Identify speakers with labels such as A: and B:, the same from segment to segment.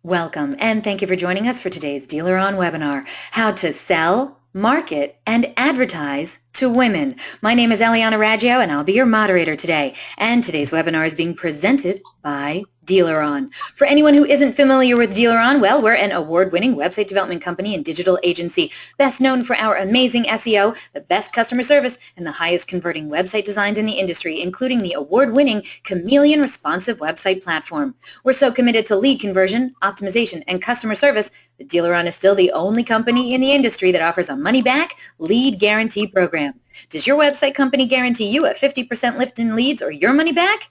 A: Welcome, and thank you for joining us for today's DealerOn webinar, How to Sell, Market, and Advertise to Women. My name is Eliana Raggio, and I'll be your moderator today. And today's webinar is being presented by DealerOn. For anyone who isn't familiar with DealerOn, well, we're an award-winning website development company and digital agency, best known for our amazing SEO, the best customer service, and the highest converting website designs in the industry, including the award-winning Chameleon responsive website platform. We're so committed to lead conversion, optimization, and customer service that DealerOn is still the only company in the industry that offers a money-back lead guarantee program. Does your website company guarantee you a 50% lift in leads or your money back?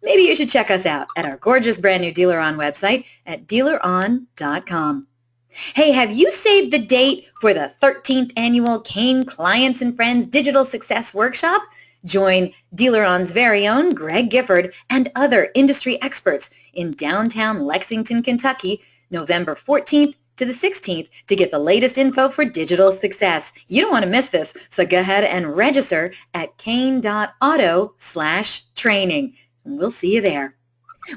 A: Maybe you should check us out at our gorgeous brand new DealerOn website at DealerOn.com. Hey, have you saved the date for the 13th annual Kane Clients and Friends Digital Success Workshop? Join DealerOn's very own Greg Gifford and other industry experts in downtown Lexington, Kentucky, November 14th to the 16th to get the latest info for digital success. You don't want to miss this, so go ahead and register at kane.auto/training. And we'll see you there.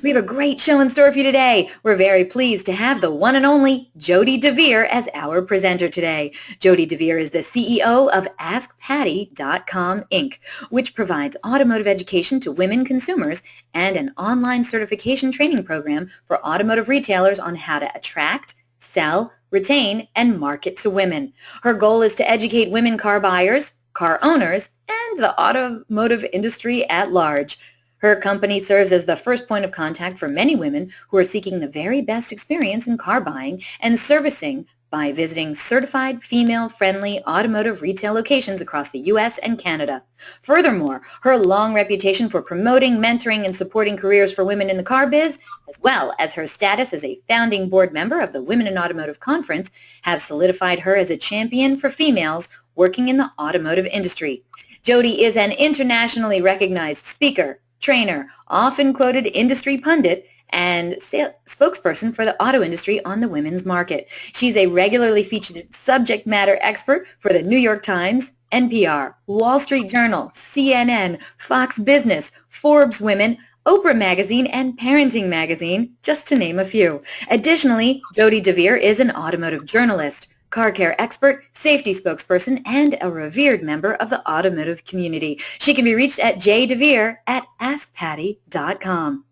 A: We have a great show in store for you today. We're very pleased to have the one and only Jody DeVere as our presenter today. Jody DeVere is the CEO of AskPatty.com Inc., which provides automotive education to women consumers and an online certification training program for automotive retailers on how to attract, sell, retain, and market to women. Her goal is to educate women car buyers, car owners, and the automotive industry at large. Her company serves as the first point of contact for many women who are seeking the very best experience in car buying and servicing by visiting certified female-friendly automotive retail locations across the U.S. and Canada. Furthermore, her long reputation for promoting, mentoring, and supporting careers for women in the car biz, as well as her status as a founding board member of the Women in Automotive Conference, have solidified her as a champion for females working in the automotive industry. Jody is an internationally recognized speaker, trainer, often quoted industry pundit, and spokesperson for the auto industry on the women's market. She's a regularly featured subject matter expert for the New York Times, NPR, Wall Street Journal, CNN, Fox Business, Forbes Women, Oprah Magazine, and Parenting Magazine, just to name a few. Additionally, Jody DeVere is an automotive journalist, car care expert, safety spokesperson, and a revered member of the automotive community. She can be reached at jdevere@askpatty.com.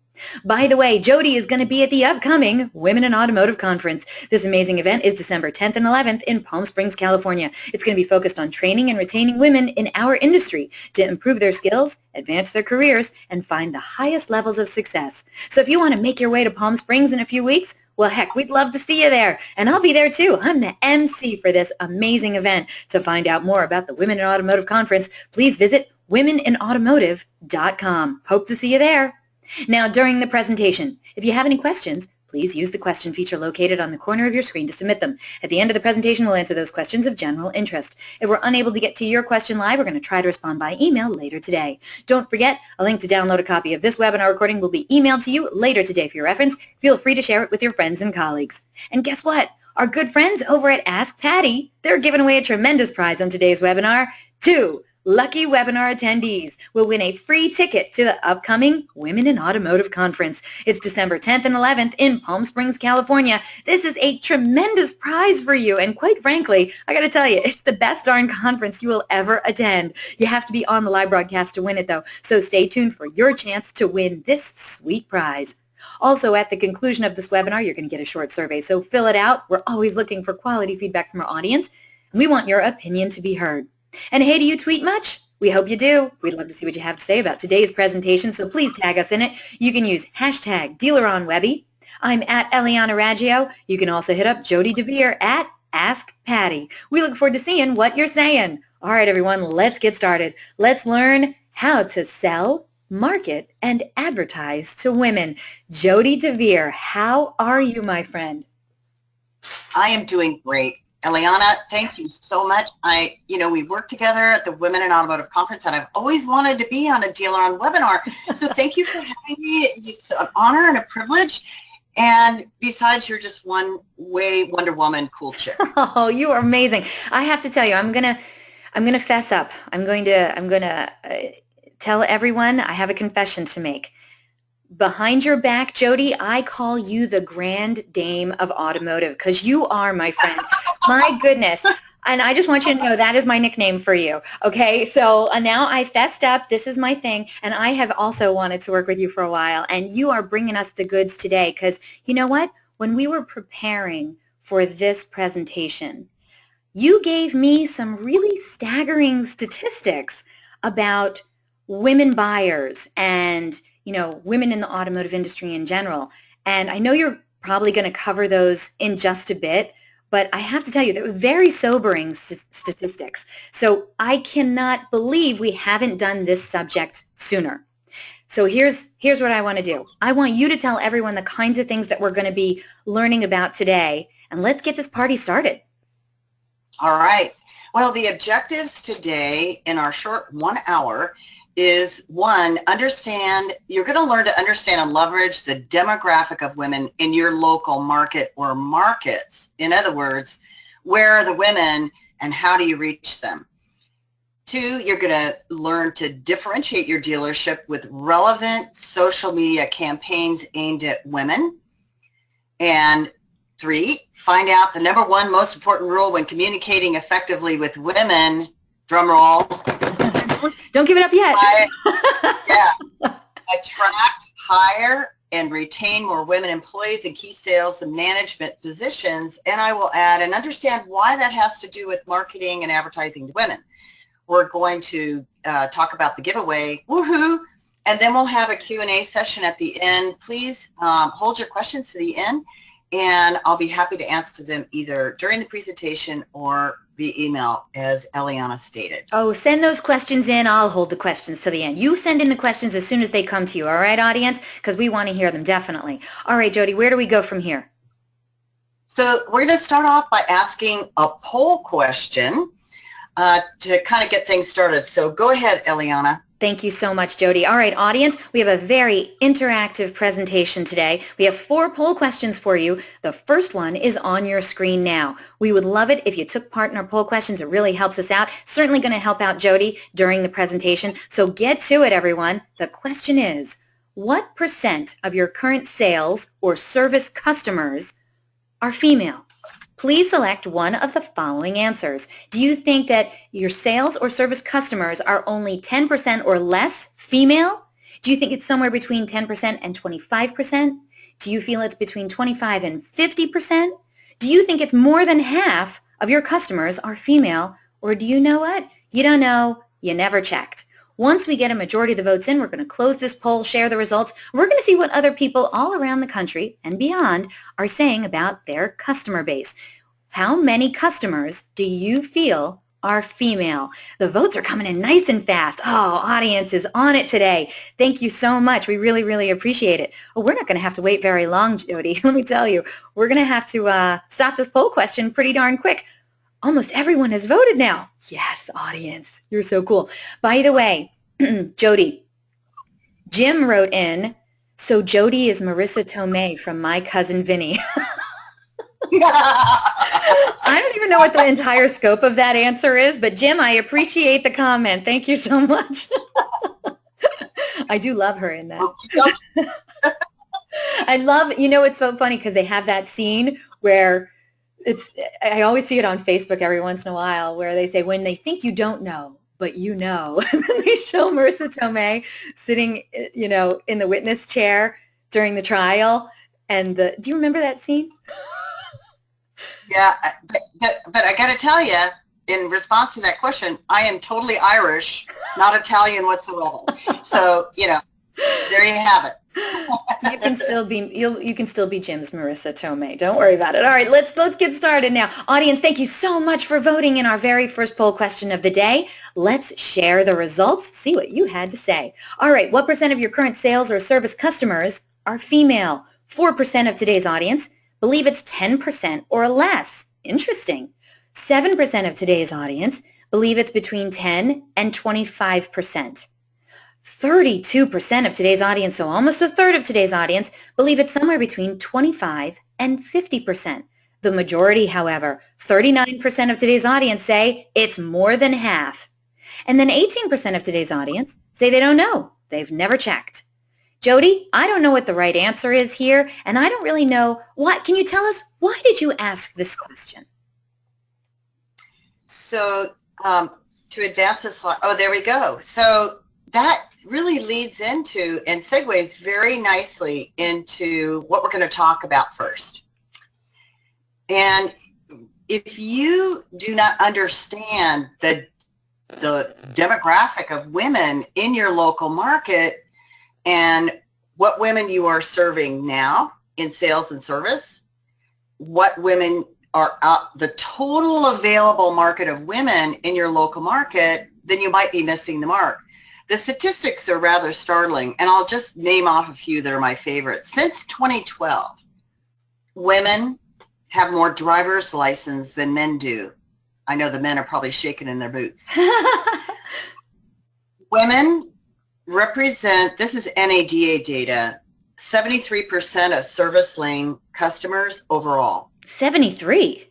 A: By the way, Jody is going to be at the upcoming Women in Automotive Conference. This amazing event is December 10th and 11th in Palm Springs, California. It's going to be focused on training and retaining women in our industry to improve their skills, advance their careers, and find the highest levels of success. So if you want to make your way to Palm Springs in a few weeks, well, heck, we'd love to see you there. And I'll be there too. I'm the MC for this amazing event. To find out more about the Women in Automotive Conference, please visit womeninautomotive.com. Hope to see you there. Now, during the presentation, if you have any questions, please use the question feature located on the corner of your screen to submit them. At the end of the presentation, we'll answer those questions of general interest. If we're unable to get to your question live, we're going to try to respond by email later today. Don't forget, a link to download a copy of this webinar recording will be emailed to you later today for your reference. Feel free to share it with your friends and colleagues. And guess what? Our good friends over at Ask Patty, they're giving away a tremendous prize on today's webinar. Two lucky webinar attendees will win a free ticket to the upcoming Women in Automotive Conference. It's December 10th and 11th in Palm Springs, California. This is a tremendous prize for you, and quite frankly, I got to tell you, it's the best darn conference you will ever attend. You have to be on the live broadcast to win it, though, so stay tuned for your chance to win this sweet prize. Also, at the conclusion of this webinar, you're going to get a short survey, so fill it out. We're always looking for quality feedback from our audience, and we want your opinion to be heard. And hey, do you tweet much? We hope you do. We'd love to see what you have to say about today's presentation, so please tag us in it. You can use hashtag DealerOnWebby. I'm at Eliana Raggio. You can also hit up Jody DeVere at AskPatty. We look forward to seeing what you're saying. All right, everyone, let's get started. Let's learn how to sell, market, and advertise to women. Jody DeVere, how are you, my friend?
B: I am doing great. Eliana, thank you so much. We worked together at the Women in Automotive Conference, and I've always wanted to be on a DealerOn webinar. So thank you for having me. It's an honor and a privilege. And besides, you're just one way Wonder Woman cool chick.
A: Oh, you are amazing. I have to tell you, I'm gonna fess up. I'm going to tell everyone I have a confession to make. behind your back, Jody, I call you the Grand Dame of Automotive because you are, my friend. My goodness. And I just want you to know that is my nickname for you. Okay, so now I fessed up. This is my thing. And I have also wanted to work with you for a while. And you are bringing us the goods today because you know what? When we were preparing for this presentation, you gave me some really staggering statistics about women buyers and, you know, women in the automotive industry in general. And I know you're probably going to cover those in just a bit, but I have to tell you, they're very sobering statistics. So I cannot believe we haven't done this subject sooner. So here's what I want to do. I want you to tell everyone the kinds of things that we're going to be learning about today, and let's get this party started.
B: All right. Well, the objectives today in our short 1 hour is, one, you're going to learn to understand and leverage the demographic of women in your local market or markets. In other words, where are the women and how do you reach them? 2, you're going to learn to differentiate your dealership with relevant social media campaigns aimed at women. And 3, find out the number 1 most important rule when communicating effectively with women. Drum roll.
A: Don't give it up yet.
B: Attract, hire, and retain more women employees in key sales and management positions. And I will add and understand why that has to do with marketing and advertising to women. We're going to talk about the giveaway. Woohoo! And then we'll have a Q&A session at the end. Please hold your questions to the end, and I'll be happy to answer them either during the presentation or via email, as Eliana stated.
A: Oh, send those questions in. I'll hold the questions to the end. You send in the questions as soon as they come to you, all right, audience? Because we want to hear them, definitely. All right, Jody, where do we go from here?
B: So we're going to start off by asking a poll question to kind of get things started. So go ahead, Eliana.
A: Thank you so much, Jody. All right, audience, we have a very interactive presentation today. We have 4 poll questions for you. The first one is on your screen now. We would love it if you took part in our poll questions. It really helps us out. Certainly going to help out Jody during the presentation. So get to it, everyone. The question is, what % of your current sales or service customers are female? Please select one of the following answers. Do you think that your sales or service customers are only 10% or less female? Do you think it's somewhere between 10% and 25%? Do you feel it's between 25 and 50%? Do you think it's more than half of your customers are female? Or do you know what? You don't know. You never checked. Once we get a majority of the votes in, we're going to close this poll, share the results. We're going to see what other people all around the country and beyond are saying about their customer base. How many customers do you feel are female? The votes are coming in nice and fast. Oh, audience is on it today. Thank you so much. We really, really appreciate it. Oh, we're not going to have to wait very long, Jody. Let me tell you, we're going to have to stop this poll question pretty darn quick. Almost everyone has voted now. Yes, audience, you're so cool. By the way, Jody, Jim wrote in, so Jody is Marissa Tomei from My Cousin Vinny. I don't even know what the entire scope of that answer is, but Jim, I appreciate the comment. Thank you so much. I do love her in that. I love, you know, it's so funny because they have that scene where I always see it on Facebook every once in a while where they say, when they think you don't know, but you know. And then they show Marissa Tomei sitting, you know, in the witness chair during the trial. And do you remember that scene?
B: Yeah, but I got to tell you, in response to that question, I am totally Irish, not Italian whatsoever. So, you know, there you have it.
A: You can still be Jim's Marissa Tomei. Don't worry about it. All right, let's get started now. Audience, thank you so much for voting in our very first poll question of the day. Let's share the results, see what you had to say. All right, what % of your current sales or service customers are female? 4% of today's audience believe it's 10% or less. Interesting. 7% of today's audience believe it's between 10 and 25%. 32% of today's audience, so almost a third of today's audience, believe it's somewhere between 25 and 50%. The majority, however, 39% of today's audience say it's more than half. And then 18% of today's audience say they don't know. They've never checked. Jody, I don't know what the right answer is here, and I don't really know what. Can you tell us, why did you ask this question?
B: So to advance this slide, oh, there we go. So that really leads into and segues very nicely into what we're going to talk about first. And if you do not understand the demographic of women in your local market and what women you are serving now in sales and service, what women are the total available market of women in your local market, then you might be missing the mark. The statistics are rather startling, and I'll just name off a few that are my favorites. Since 2012, women have more driver's license than men do. I know the men are probably shaking in their boots. Women represent, this is NADA data, 73% of service lane customers overall.
A: 73?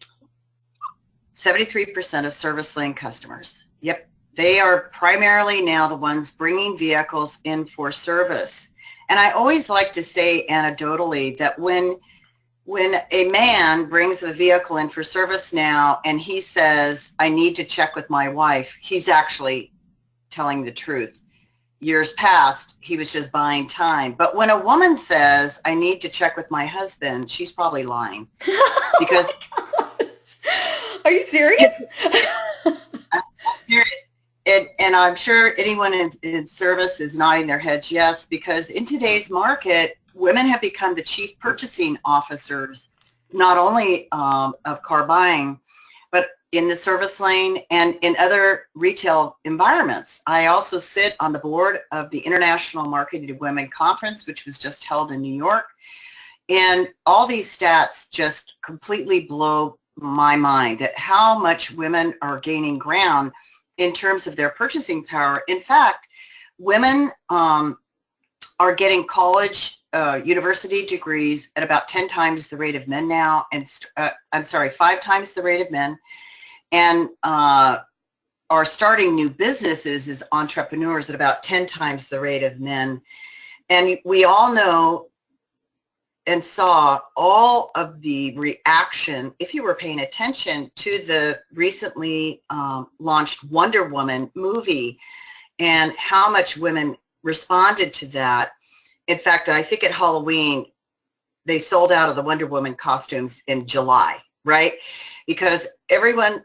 B: 73% of service lane customers. Yep. They are primarily now the ones bringing vehicles in for service. And I always like to say anecdotally that when a man brings a vehicle in for service now and he says, I need to check with my wife, he's actually telling the truth. Years past, he was just buying time. But when a woman says, I need to check with my husband, she's probably lying. Because
A: are you serious?
B: I'm serious. And I'm sure anyone in service is nodding their heads yes, because in today's market, women have become the chief purchasing officers, not only of car buying, but in the service lane and in other retail environments. I also sit on the board of the International Marketing Women Conference, which was just held in New York. And all these stats just completely blow my mind at how much women are gaining ground in terms of their purchasing power. In fact, women are getting college, university degrees at about 10 times the rate of men now, and 5 times the rate of men, and are starting new businesses as entrepreneurs at about 10 times the rate of men. And we all know and saw all of the reaction, if you were paying attention to the recently launched Wonder Woman movie and how much women responded to that. In fact, I think at Halloween, they sold out of the Wonder Woman costumes in July, right? Because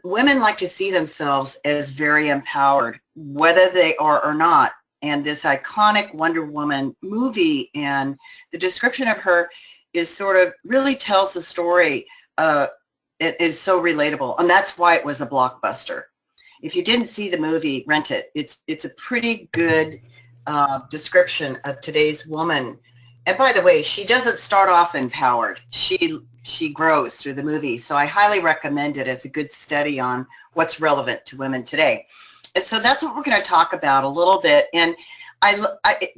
B: women like to see themselves as very empowered, whether they are or not. And this iconic Wonder Woman movie and the description of her is sort of really tells the story. It is so relatable, and that's why it was a blockbuster. If you didn't see the movie, rent it. It's a pretty good description of today's woman. And by the way, she doesn't start off empowered. She grows through the movie. So I highly recommend it as a good study on what's relevant to women today. And so that's what we're going to talk about a little bit. And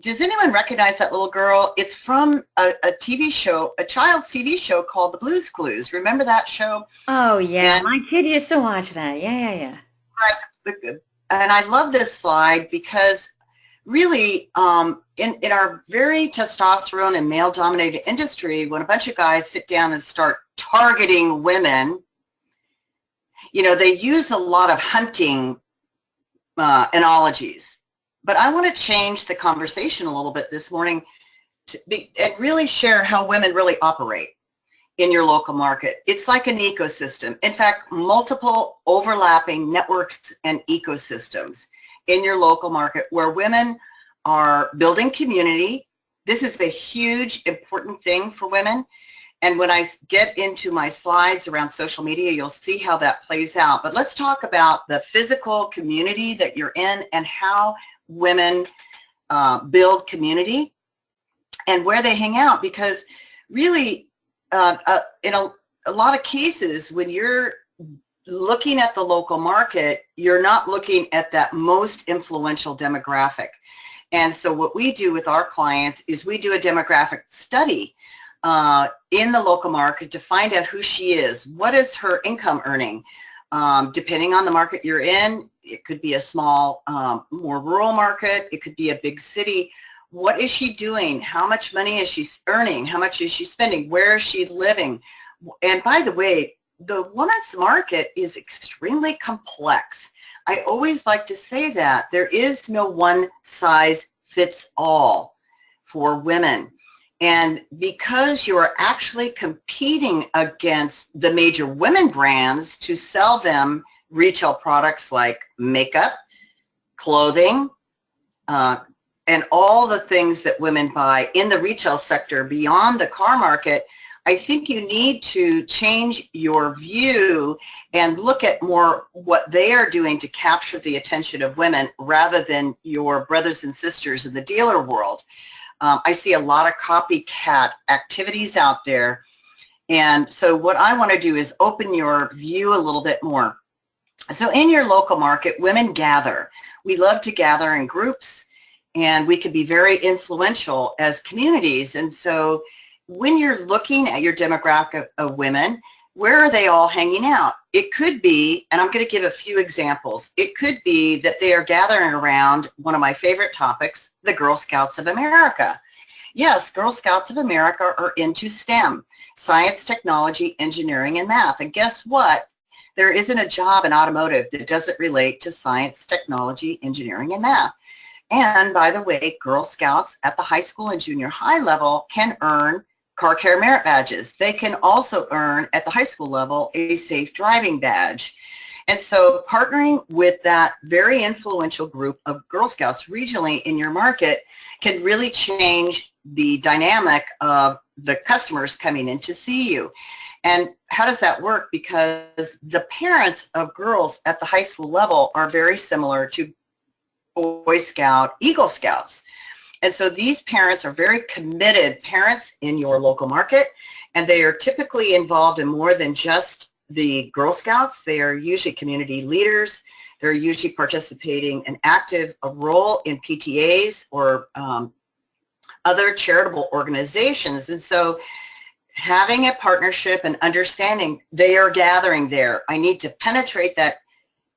B: does anyone recognize that little girl? It's from a TV show, a child's TV show called The Blue's Clues. Remember that show?
A: Oh, yeah. My kid used to watch that. Yeah.
B: Right. And I love this slide because really in our very testosterone and male-dominated industry, when a bunch of guys sit down and start targeting women, you know, they use a lot of hunting analogies. But I want to change the conversation a little bit this morning and really share how women really operate in your local market. It's like an ecosystem. In fact, multiple overlapping networks and ecosystems in your local market where women are building community. This is a huge, important thing for women. And when I get into my slides around social media, you'll see how that plays out. But let's talk about the physical community that you're in and how women build community and where they hang out, because really in a lot of cases when you're looking at the local market, you're not looking at that most influential demographic. And so what we do with our clients is we do a demographic study in the local market to find out who she is, what is her income earning. Depending on the market you're in, it could be a small, more rural market. It could be a big city. what is she doing? How much money is she earning? How much is she spending? Where is she living? And by the way, the women's market is extremely complex. I always like to say that there is no one size fits all for women. And because you are actually competing against the major women brands to sell them retail products like makeup, clothing, and all the things that women buy in the retail sector beyond the car market, I think you need to change your view and look at more what they are doing to capture the attention of women rather than your brothers and sisters in the dealer world. I see a lot of copycat activities out there. And so what I want to do is open your view a little bit more. So in your local market, women gather. We love to gather in groups, and we can be very influential as communities. And so when you're looking at your demographic of women, where are they all hanging out? It could be, and I'm going to give a few examples, it could be that they are gathering around one of my favorite topics, the Girl Scouts of America. Yes, Girl Scouts of America are into STEM, science, technology, engineering, and math. And guess what? There isn't a job in automotive that doesn't relate to science, technology, engineering, and math. And by the way, Girl Scouts at the high school and junior high level can earn car care merit badges. They can also earn at the high school level a safe driving badge. And so partnering with that very influential group of Girl Scouts regionally in your market can really change the dynamic of the customers coming in to see you. And how does that work? Because the parents of girls at the high school level are very similar to Boy Scout, Eagle Scouts. And so these parents are very committed parents in your local market, and they are typically involved in more than just the Girl Scouts. They are usually community leaders. They're usually participating in active role in PTAs or other charitable organizations. And so having a partnership and understanding they are gathering there, I need to penetrate that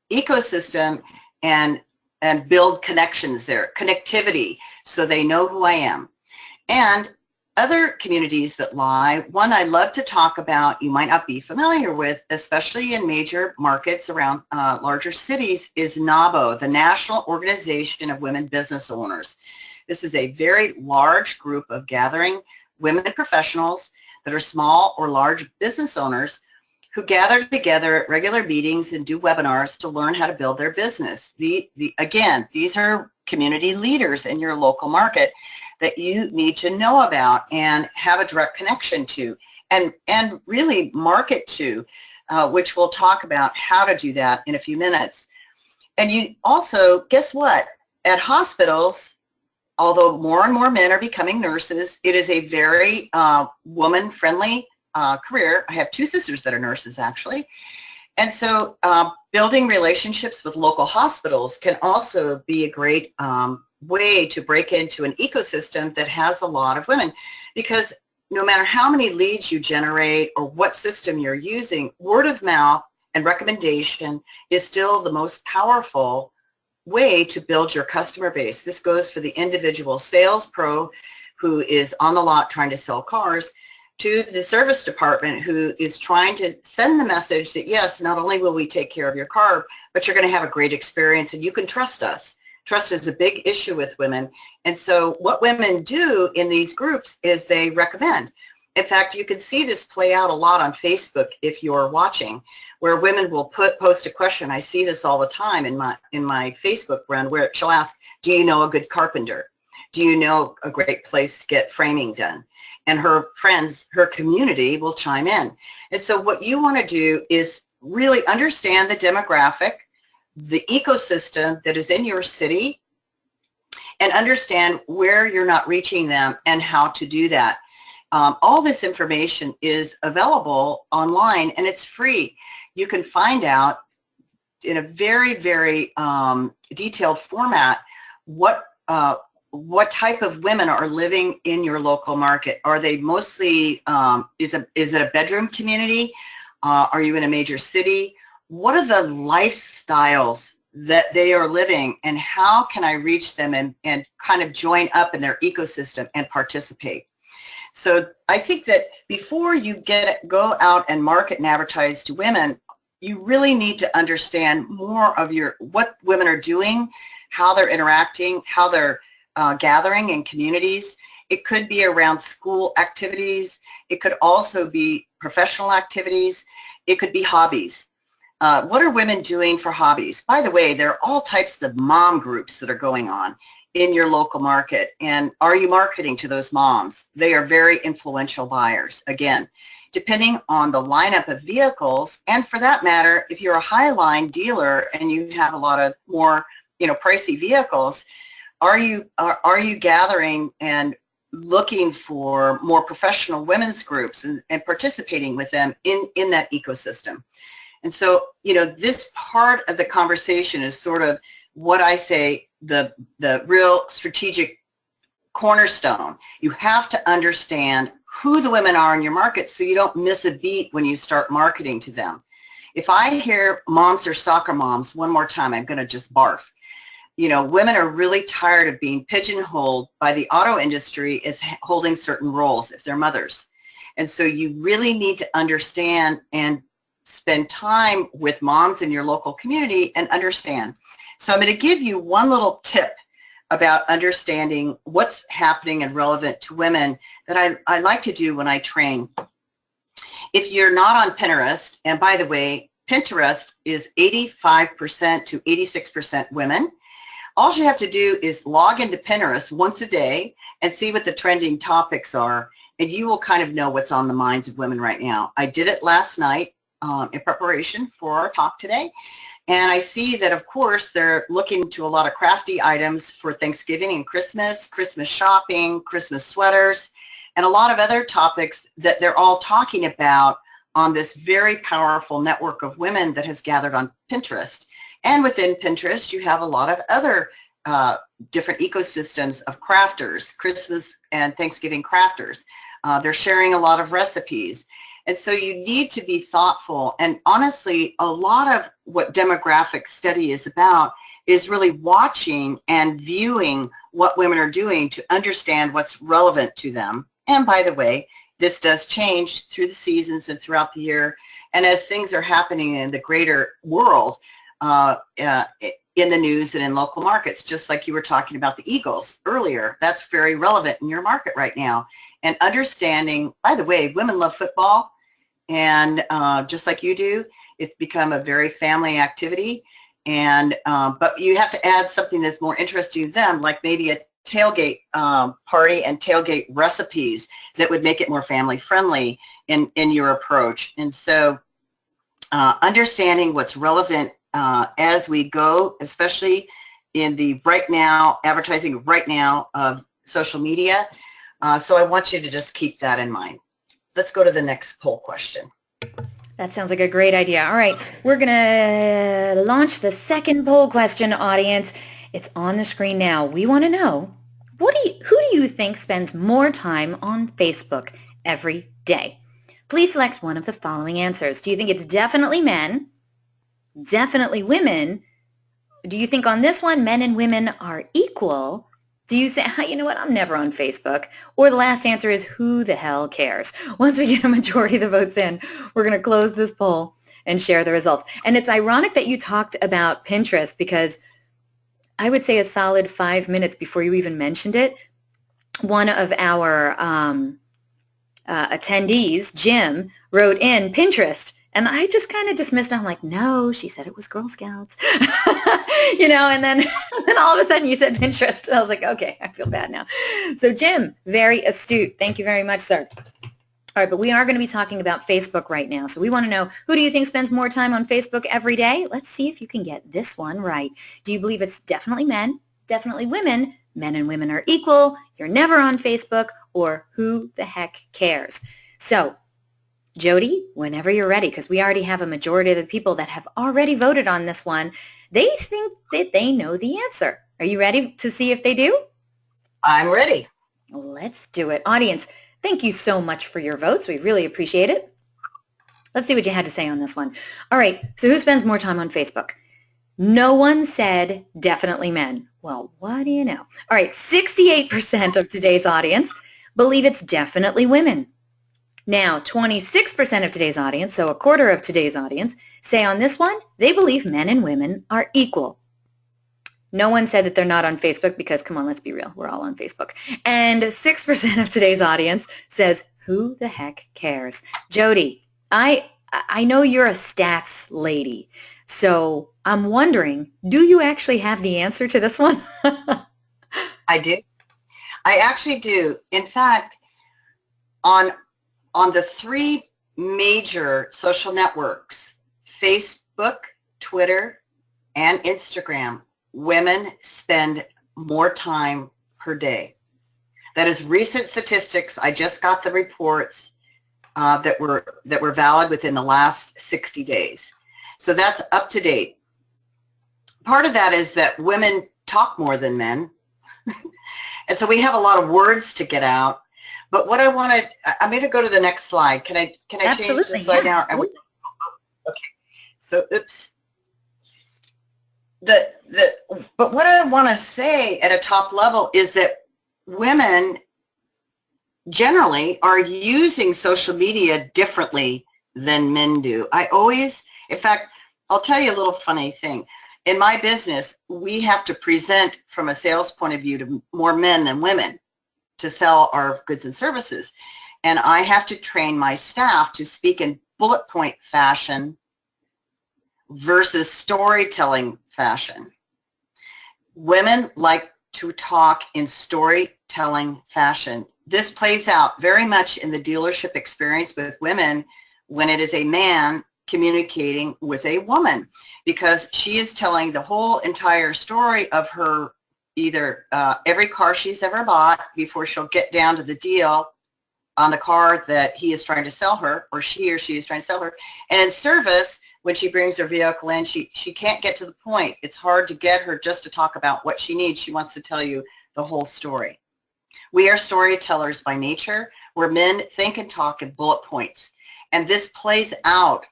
B: ecosystem and build connections there, connectivity, so they know who I am. And other communities that lie, one I love to talk about, you might not be familiar with, especially in major markets around larger cities, is NAWBO, the National Organization of Women Business Owners. This is a very large group of gathering women professionals that are small or large business owners who gather together at regular meetings and do webinars to learn how to build their business. Again, these are community leaders in your local market that you need to know about and have a direct connection to and really market to, which we'll talk about how to do that in a few minutes. And you also, guess what? At hospitals, although more and more men are becoming nurses, it is a very woman-friendly career. I have two sisters that are nurses, actually. And so building relationships with local hospitals can also be a great way to break into an ecosystem that has a lot of women, because no matter how many leads you generate or what system you're using, word of mouth and recommendation is still the most powerful way to build your customer base. This goes for the individual sales pro who is on the lot trying to sell cars, to the service department who is trying to send the message that, yes, not only will we take care of your car, but you're going to have a great experience and you can trust us. Trust is a big issue with women. And so what women do in these groups is they recommend. In fact, you can see this play out a lot on Facebook if you're watching, where women will post a question. I see this all the time in my Facebook run, where she'll ask, do you know a good carpenter? Do you know a great place to get framing done? And her friends, her community will chime in. And so what you want to do is really understand the demographic, the ecosystem that is in your city, and understand where you're not reaching them and how to do that. All this information is available online and it's free. You can find out in a very, very detailed format what type of women are living in your local market. Are they mostly, is it a bedroom community? Are you in a major city? What are the lifestyles that they are living, and how can I reach them and kind of join up in their ecosystem and participate. So I think that before you go out and market and advertise to women, you really need to understand more of what women are doing, how they're interacting, how they're gathering in communities. It could be around school activities. It could also be professional activities. It could be hobbies. What are women doing for hobbies? By the way, there are all types of mom groups that are going on in your local market. And are you marketing to those moms? They are very influential buyers. Again, depending on the lineup of vehicles, and for that matter, if you're a high-line dealer and you have a lot of more, pricey vehicles, are you gathering and looking for more professional women's groups and participating with them in that ecosystem? And so, this part of the conversation is sort of what I say the real strategic cornerstone. You have to understand who the women are in your market so you don't miss a beat when you start marketing to them. If I hear moms or soccer moms one more time, I'm going to just barf. Women are really tired of being pigeonholed by the auto industry as holding certain roles if they're mothers. And so you really need to understand and spend time with moms in your local community and understand. So I'm going to give you one little tip about understanding what's happening and relevant to women that I like to do when I train. If you're not on Pinterest, and by the way, Pinterest is 85% to 86% women, all you have to do is log into Pinterest once a day and see what the trending topics are, and you will kind of know what's on the minds of women right now. I did it last night in preparation for our talk today. And I see that, of course, they're looking to a lot of crafty items for Thanksgiving and Christmas, Christmas shopping, Christmas sweaters, and a lot of other topics that they're all talking about on this very powerful network of women that has gathered on Pinterest. And within Pinterest, you have a lot of other different ecosystems of crafters, Christmas and Thanksgiving crafters. They're sharing a lot of recipes. And so you need to be thoughtful. And honestly, a lot of what demographic study is about is really watching and viewing what women are doing to understand what's relevant to them. And by the way, this does change through the seasons and throughout the year. And as things are happening in the greater world, in the news and in local markets, just like you were talking about the Eagles earlier, that's very relevant in your market right now. And understanding, by the way, women love football. And just like you do, it's become a very family activity. And but you have to add something that's more interesting to them, like maybe a tailgate party and tailgate recipes that would make it more family friendly in your approach. And so understanding what's relevant as we go, especially in the right now, advertising right now of social media. So I want you to just keep that in mind. Let's go to the next poll question.
A: That sounds like a great idea. All right, we're going to launch the second poll question, audience. It's on the screen now. We want to know, who do you think spends more time on Facebook every day? Please select one of the following answers. Do you think it's definitely men? Definitely women? Do you think on this one, men and women are equal? Do you say, you know what, I'm never on Facebook? Or the last answer is, who the hell cares? Once we get a majority of the votes in, we're going to close this poll and share the results. And it's ironic that you talked about Pinterest, because I would say a solid 5 minutes before you even mentioned it, one of our attendees, Jim, wrote in Pinterest. And I just kind of dismissed it. I'm like, no, she said it was Girl Scouts. And then all of a sudden you said Pinterest. I was like, okay, I feel bad now. So Jim, very astute. Thank you very much, sir. All right, but we are going to be talking about Facebook right now. So we want to know, who do you think spends more time on Facebook every day? Let's see if you can get this one right. Do you believe it's definitely men, definitely women, men and women are equal, you're never on Facebook, or who the heck cares? So Jody, whenever you're ready, because we already have a majority of the people that have already voted on this one, they think that they know the answer. Are you ready to see if they do?
B: I'm ready.
A: Let's do it. Audience, thank you so much for your votes. We really appreciate it. Let's see what you had to say on this one. All right, so who spends more time on Facebook? No one said definitely men. Well, what do you know? All right, 68% of today's audience believe it's definitely women. Now, 26% of today's audience, so a quarter of today's audience, say on this one, they believe men and women are equal. No one said that they're not on Facebook because, come on, let's be real, we're all on Facebook. And 6% of today's audience says, who the heck cares? Jody, I know you're a stats lady, so I'm wondering, do you actually have the answer to this one?
B: I do. I actually do. In fact, on the three major social networks, Facebook, Twitter, and Instagram, women spend more time per day. That is recent statistics. I just got the reports that were valid within the last 60 days. So that's up to date. Part of that is that women talk more than men. And so we have a lot of words to get out. But what I wanted, I'm going to go to the next slide. Can I change the slide now? Okay. So, oops. But what I want to say at a top level is that women generally are using social media differently than men do. In fact, I'll tell you a little funny thing. In my business, we have to present from a sales point of view to more men than women to sell our goods and services. And I have to train my staff to speak in bullet point fashion versus storytelling fashion. Women like to talk in storytelling fashion. This plays out very much in the dealership experience with women when it is a man communicating with a woman, because she is telling the whole entire story of her, either every car she's ever bought before she'll get down to the deal on the car that he is trying to sell her, or she is trying to sell her. And in service, when she brings her vehicle in, she can't get to the point. It's hard to get her just to talk about what she needs. She wants to tell you the whole story. We are storytellers by nature, where men think and talk in bullet points. And this plays out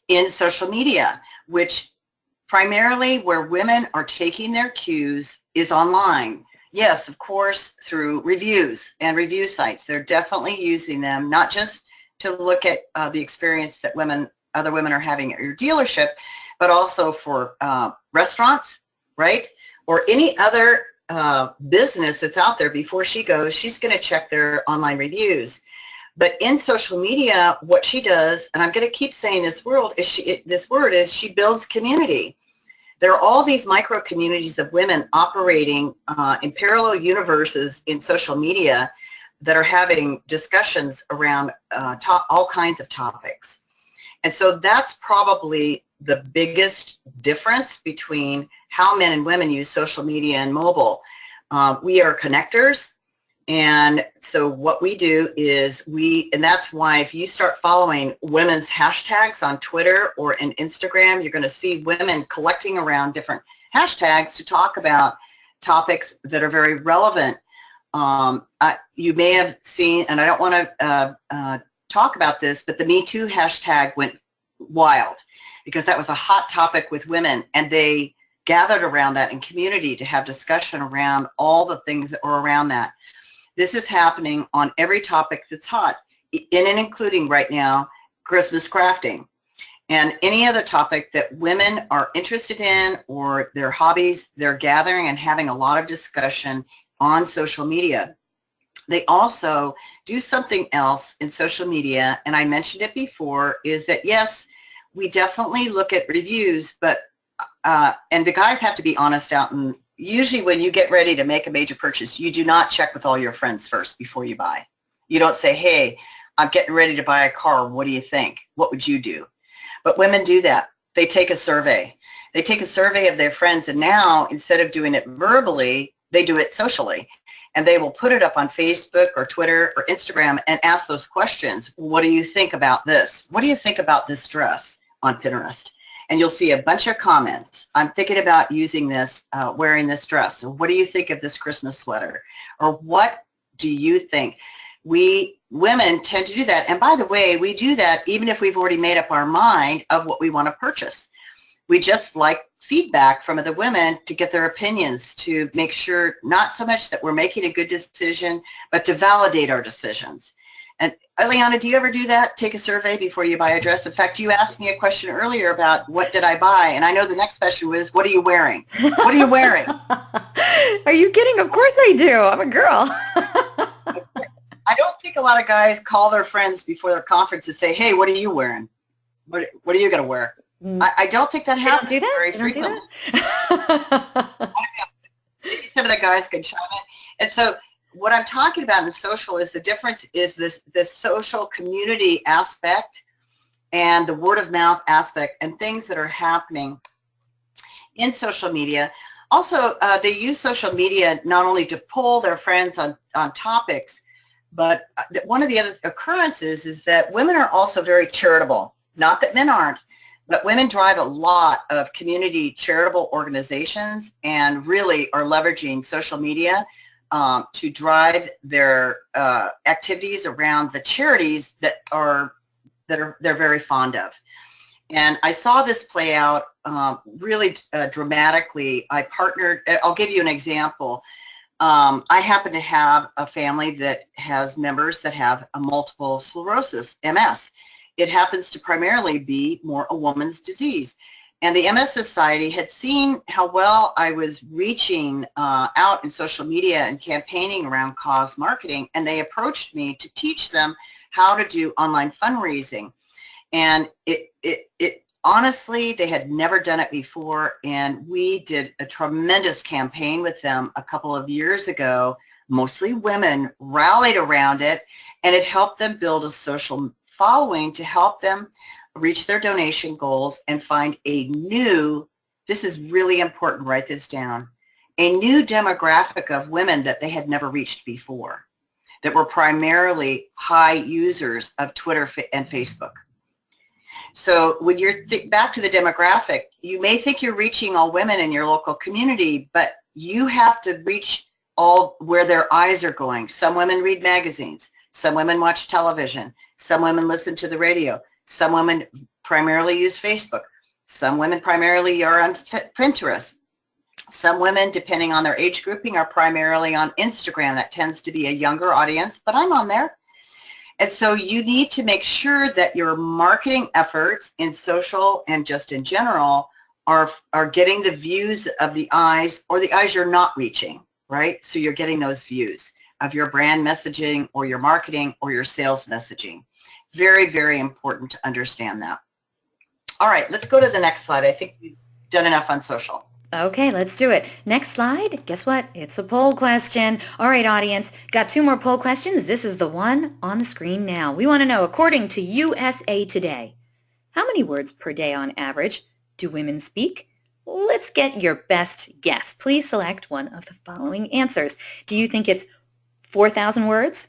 B: in social media, which primarily where women are taking their cues is online. Yes, of course, through reviews and review sites. They're definitely using them, not just to look at the experience that other women are having at your dealership, but also for restaurants, right? Or any other business that's out there. Before she goes, she's going to check their online reviews. But in social media, what she does, and I'm going to keep saying this word, is she builds community. There are all these micro communities of women operating in parallel universes in social media that are having discussions around all kinds of topics. And so that's probably the biggest difference between how men and women use social media and mobile. We are connectors. And so what we do is and that's why if you start following women's hashtags on Twitter or in Instagram, you're going to see women collecting around different hashtags to talk about topics that are very relevant. You may have seen, and I don't want to talk about this, but the Me Too hashtag went wild because that was a hot topic with women, and they gathered around that in community to have discussion around all the things that were around that. This is happening on every topic that's hot, in and including right now, Christmas crafting and any other topic that women are interested in or their hobbies. They're gathering and having a lot of discussion on social media. They also do something else in social media, and I mentioned it before, is that yes, we definitely look at reviews, but and the guys have to be honest out, and usually when you get ready to make a major purchase, you do not check with all your friends first before you buy. You don't say, hey, I'm getting ready to buy a car. What do you think? What would you do? But women do that. They take a survey. They take a survey of their friends, and now instead of doing it verbally, they do it socially. And they will put it up on Facebook or Twitter or Instagram and ask those questions. What do you think about this? What do you think about this dress on Pinterest? And you'll see a bunch of comments. I'm thinking about using this, wearing this dress. Or what do you think of this Christmas sweater? Or what do you think? We women tend to do that. And by the way, we do that even if we've already made up our mind of what we want to purchase. We just like feedback from other women to get their opinions, to make sure not so much that we're making a good decision, but to validate our decisions. And Eliana, do you ever do that? Take a survey before you buy a dress? In fact, you asked me a question earlier about what did I buy? And I know the next question was, what are you wearing? What are you wearing?
A: Are you kidding? Of course I do. I'm a girl.
B: I don't think a lot of guys call their friends before their conference and say, hey, what are you wearing? What are you going to wear? I don't think that happens very frequently. Maybe some of the guys can chime in. And so what I'm talking about in social is the difference is this social community aspect and the word of mouth aspect and things that are happening in social media. Also, they use social media not only to poll their friends on topics, but one of the other occurrences is that women are also very charitable. Not that men aren't, but women drive a lot of community charitable organizations and really are leveraging social media to drive their activities around the charities that they're very fond of. And I saw this play out really dramatically. I partnered, I'll give you an example. I happen to have a family that has members that have a multiple sclerosis, MS. It happens to primarily be more a woman's disease. And the MS Society had seen how well I was reaching out in social media and campaigning around cause marketing, and they approached me to teach them how to do online fundraising. And it honestly, they had never done it before, and we did a tremendous campaign with them a couple of years ago. Mostly women rallied around it, and it helped them build a social following to help them reach their donation goals and find a new, this is really important, write this down, a new demographic of women that they had never reached before, that were primarily high users of Twitter and Facebook. So when you're back to the demographic, you may think you're reaching all women in your local community, but you have to reach all where their eyes are going. Some women read magazines. Some women watch television. Some women listen to the radio. Some women primarily use Facebook. Some women primarily are on Pinterest. Some women, depending on their age grouping, are primarily on Instagram. That tends to be a younger audience, but I'm on there. And so you need to make sure that your marketing efforts in social and just in general are getting the views of the eyes, or the eyes you're not reaching, right? So you're getting those views of your brand messaging or your marketing or your sales messaging. Very, very important to understand that. All right, let's go to the next slide. I think we've done enough on social.
A: Okay, let's do it. Next slide. Guess what? It's a poll question. All right, audience, got 2 more poll questions. This is the one on the screen now. We want to know, according to USA Today, how many words per day on average do women speak? Let's get your best guess. Please select one of the following answers. Do you think it's 4,000 words,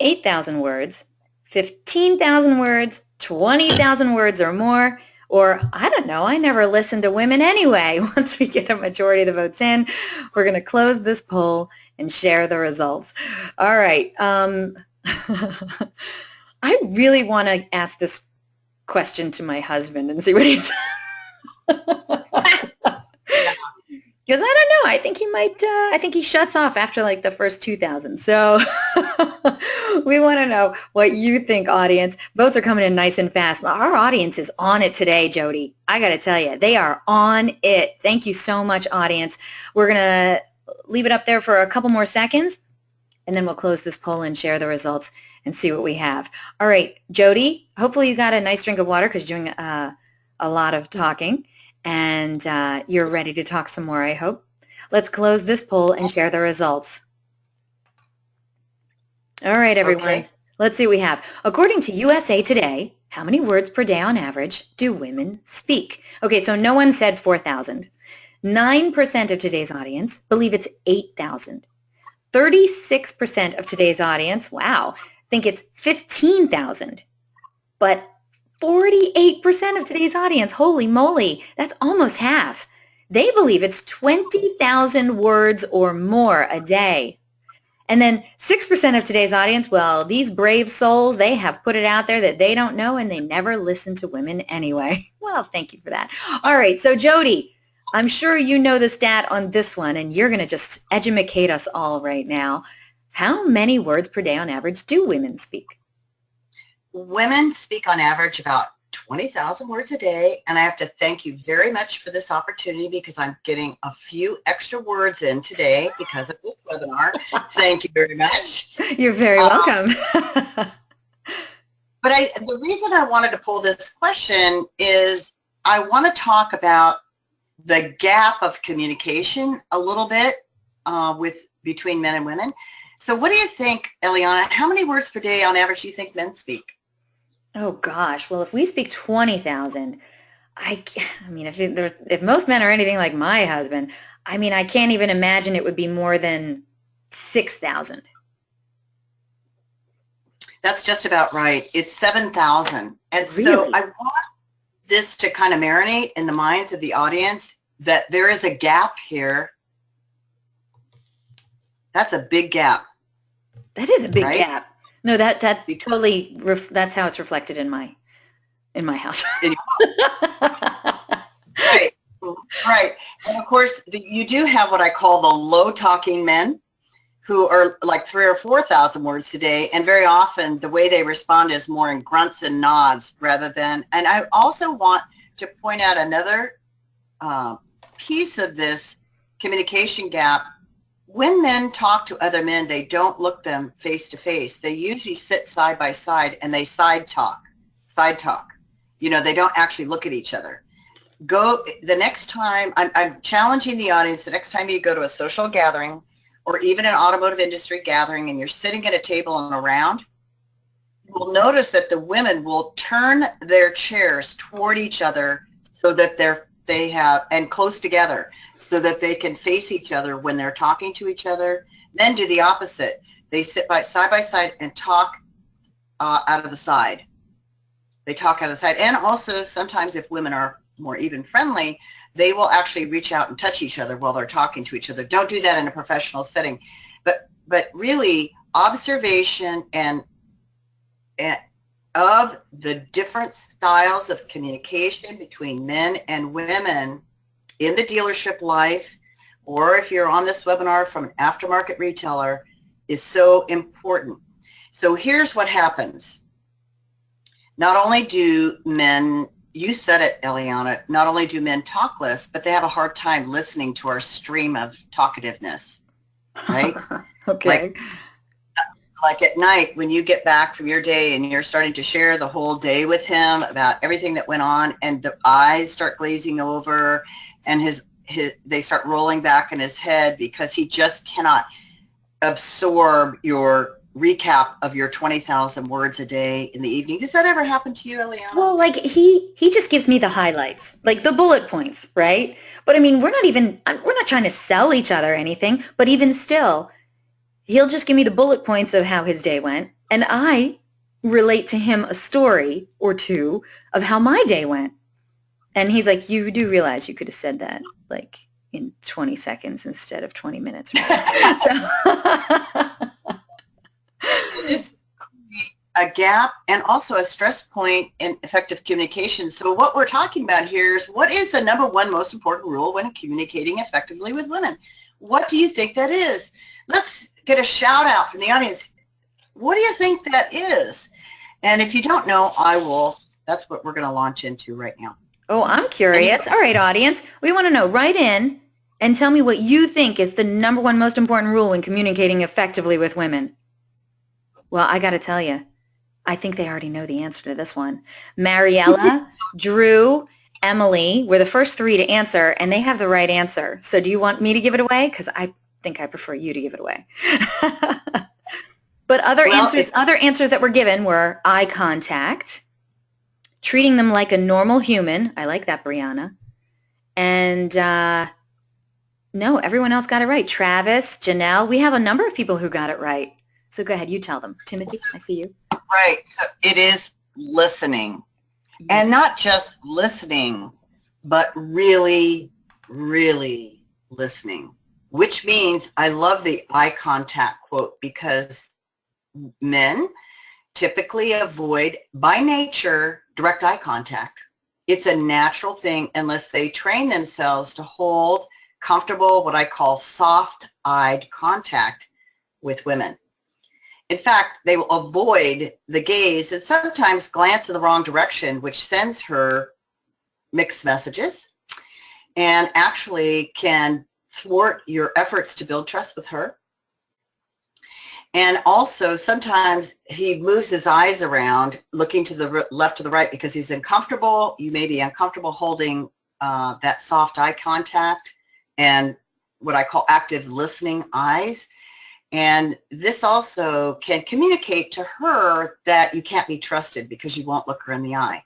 A: 8,000 words, 15,000 words, 20,000 words or more? Or, I don't know, I never listen to women anyway. Once we get a majority of the votes in, we're going to close this poll and share the results. All right. I really want to ask this question to my husband and see what he says. Because I don't know, I think he might, I think he shuts off after like the first 2,000. So we want to know what you think, audience. Votes are coming in nice and fast. Our audience is on it today, Jody. I got to tell you, they are on it. Thank you so much, audience. We're going to leave it up there for a couple more seconds, and then we'll close this poll and share the results and see what we have. All right, Jody, hopefully you got a nice drink of water because you're doing a lot of talking. And you're ready to talk some more, I hope. Let's close this poll and share the results. All right, everyone. Okay. Let's see what we have. According to USA Today, how many words per day on average do women speak? Okay, so no one said 4,000. 9% of today's audience believe it's 8,000. 36% of today's audience, wow, think it's 15,000. But 48% of today's audience, holy moly, that's almost half. They believe it's 20,000 words or more a day. And then 6% of today's audience, well, these brave souls, they have put it out there that they don't know and they never listen to women anyway. Well, thank you for that. All right, so Jody, I'm sure you know the stat on this one, and you're going to just educate us all right now. How many words per day on average do women speak?
B: Women speak on average about 20,000 words a day, and I have to thank you very much for this opportunity because I'm getting a few extra words in today because of this webinar. Thank you very much.
A: You're very welcome.
B: But the reason I wanted to pull this question is I want to talk about the gap of communication a little bit between men and women. So what do you think, Eliana, how many words per day on average do you think men speak?
A: Oh gosh, well if we speak 20,000, I mean if most men are anything like my husband, I mean I can't even imagine it would be more than 6,000.
B: That's just about right. It's 7,000. And
A: Really?
B: so I want this to kind of marinate in the minds of the audience that there is a gap here. That's a big gap.
A: That is a big
B: right?
A: gap. No, that totally that's how it's reflected in my house.
B: Right, right. And of course, you do have what I call the low talking men who are like 3,000 or 4,000 words today, and very often the way they respond is more in grunts and nods rather than. And I also want to point out another piece of this communication gap. When men talk to other men, they don't look them face to face. They usually sit side by side and they side talk. You know, they don't actually look at each other. Go the next time, I'm challenging the audience, the next time you go to a social gathering or even an automotive industry gathering and you're sitting at a table and around, you'll notice that the women will turn their chairs toward each other so that they have, and close together so that they can face each other when they're talking to each other. Then do the opposite. They sit side by side and talk out of the side. They talk out of the side. And also sometimes if women are more even friendly, they will actually reach out and touch each other while they're talking to each other. Don't do that in a professional setting. But really observation and of the different styles of communication between men and women in the dealership life, or if you're on this webinar from an aftermarket retailer, is so important. So here's what happens. Not only do men, you said it, Eliana, not only do men talk less, but they have a hard time listening to our stream of talkativeness, right?
A: Okay.
B: Like at night when you get back from your day and you're starting to share the whole day with him about everything that went on, and the eyes start glazing over and they start rolling back in his head because he just cannot absorb your recap of your 20,000 words a day in the evening. Does that ever happen to you, Eliana?
A: Well, like he just gives me the highlights, like the bullet points, right? But I mean, we're not trying to sell each other or anything, but even still, he'll just give me the bullet points of how his day went, and I relate to him a story or two of how my day went. And he's like, you do realize you could have said that like in 20 seconds instead of 20 minutes, right? So
B: This creates a gap and also a stress point in effective communication. So what we're talking about here is what is the number one most important rule when communicating effectively with women? What do you think that is? Let's get a shout out from the audience. What do you think that is? And if you don't know, I will. That's what we're going to launch into right now.
A: Oh, I'm curious. All right, audience. We want to know. Write in and tell me what you think is the number one most important rule when communicating effectively with women. Well, I got to tell you, I think they already know the answer to this one. Mariella, Drew, Emily were the first three to answer, and they have the right answer. So do you want me to give it away? Because I think I prefer you to give it away. But other answers that were given were eye contact, treating them like a normal human. I like that, Brianna. And no, everyone else got it right. Travis, Janelle, we have a number of people who got it right. So go ahead, you tell them. Timothy, I see you.
B: Right. So it is listening. And not just listening, but really, really listening. which means I love the eye contact quote, because men typically avoid, by nature, direct eye contact. It's a natural thing unless they train themselves to hold comfortable, what I call soft-eyed contact with women. In fact, they will avoid the gaze and sometimes glance in the wrong direction, which sends her mixed messages and actually can thwart your efforts to build trust with her. And also, sometimes he moves his eyes around, looking to the left or the right because he's uncomfortable. You may be uncomfortable holding that soft eye contact and what I call active listening eyes. And this also can communicate to her that you can't be trusted because you won't look her in the eye.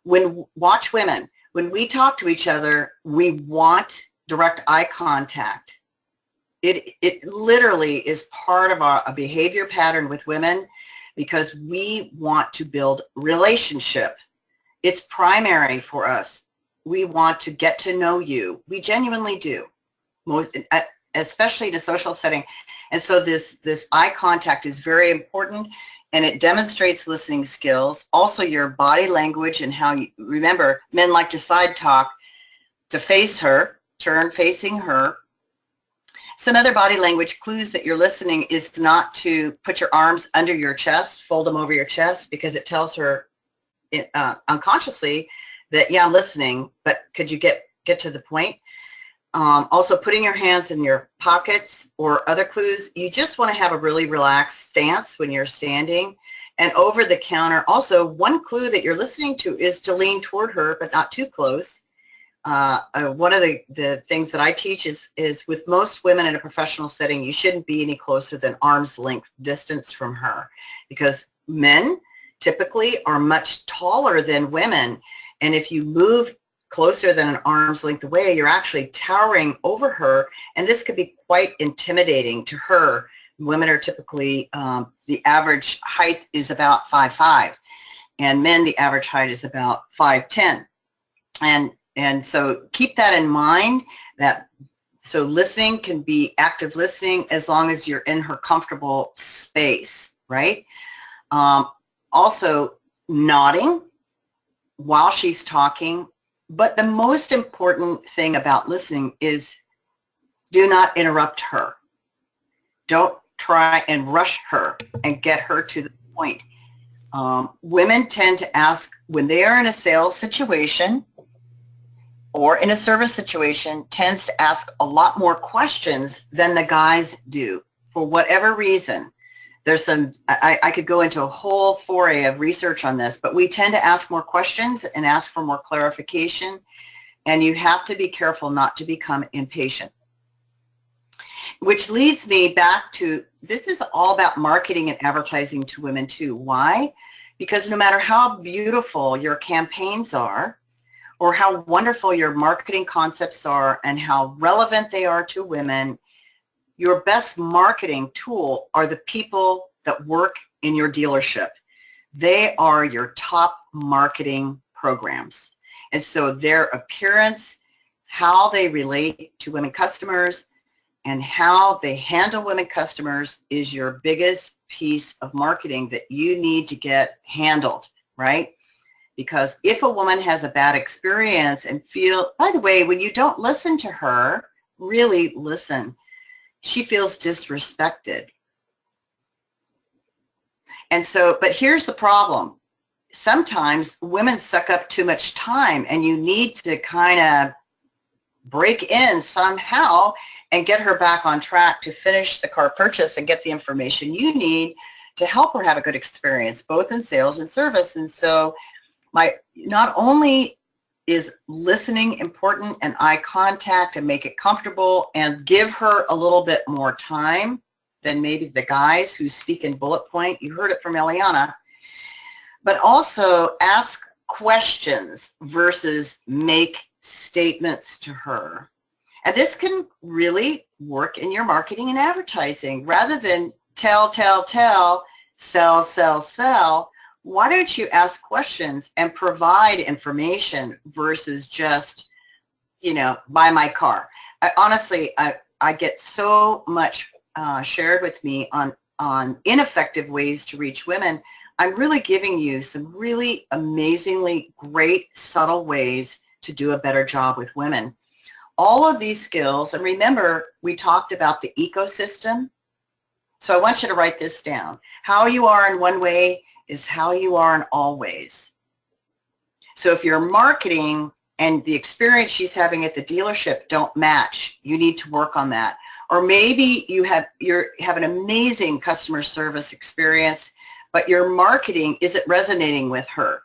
B: Watch women. When we talk to each other, we want direct eye contact. It literally is part of a behavior pattern with women because we want to build relationship. It's primary for us. We want to get to know you. We genuinely do, especially in a social setting. And so this eye contact is very important, and it demonstrates listening skills. Also your body language and how you, remember, men like to side talk, to face her, turn facing her. Some other body language clues that you're listening is not to put your arms under your chest, fold them over your chest, because it tells her unconsciously that, yeah, I'm listening, but could you get to the point? Also, putting your hands in your pockets or other clues. You just want to have a really relaxed stance when you're standing. And over the counter, also, one clue that you're listening to is to lean toward her, but not too close. One of the things that I teach is with most women in a professional setting, you shouldn't be any closer than arm's length distance from her, because men typically are much taller than women. And if you move closer than an arm's length away, you're actually towering over her. And this could be quite intimidating to her. Women are typically, the average height is about 5'5", and men, the average height is about 5'10". And so keep that in mind, so listening can be active listening as long as you're in her comfortable space, right? Also nodding while she's talking. But the most important thing about listening is do not interrupt her. Don't try and rush her and get her to the point. Women tend to ask, when they are in a sales situation or in a service situation, tends to ask a lot more questions than the guys do, for whatever reason. There's I could go into a whole foray of research on this, but we tend to ask more questions and ask for more clarification, and you have to be careful not to become impatient. Which leads me back to, this is all about marketing and advertising to women too. Why? Because no matter how beautiful your campaigns are, or how wonderful your marketing concepts are and how relevant they are to women, your best marketing tool are the people that work in your dealership. They are your top marketing programs. And so their appearance, how they relate to women customers, and how they handle women customers is your biggest piece of marketing that you need to get handled, right? Because if a woman has a bad experience and by the way, when you don't listen to her, really listen, she feels disrespected. And so, but here's the problem. Sometimes women suck up too much time, and you need to kind of break in somehow and get her back on track to finish the car purchase and get the information you need to help her have a good experience, both in sales and service. And so not only is listening important and eye contact and make it comfortable and give her a little bit more time than maybe the guys who speak in bullet point. You heard it from Eliana. But also ask questions versus make statements to her. And this can really work in your marketing and advertising. Rather than tell, sell, sell, why don't you ask questions and provide information versus just, buy my car? Honestly, I get so much shared with me on ineffective ways to reach women. I'm really giving you some really amazingly great, subtle ways to do a better job with women. All of these skills, and remember, we talked about the ecosystem. So I want you to write this down. How you are in one way is how you are in all ways. So if your marketing and the experience she's having at the dealership don't match, you need to work on that. Or maybe you have an amazing customer service experience, but your marketing isn't resonating with her.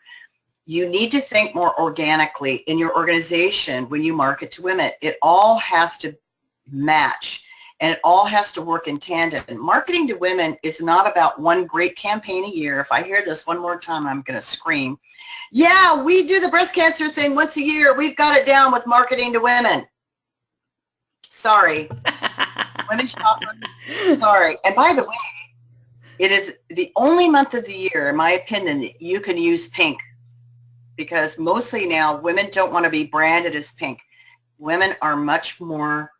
B: You need to think more organically in your organization when you market to women. It all has to match, and it all has to work in tandem. And marketing to women is not about one great campaign a year. If I hear this one more time, I'm going to scream. Yeah, we do the breast cancer thing once a year. We've got it down with marketing to women. Sorry. Women shopper. Sorry. And by the way, it is the only month of the year, in my opinion, that you can use pink, because mostly now women don't want to be branded as pink. Women are much more,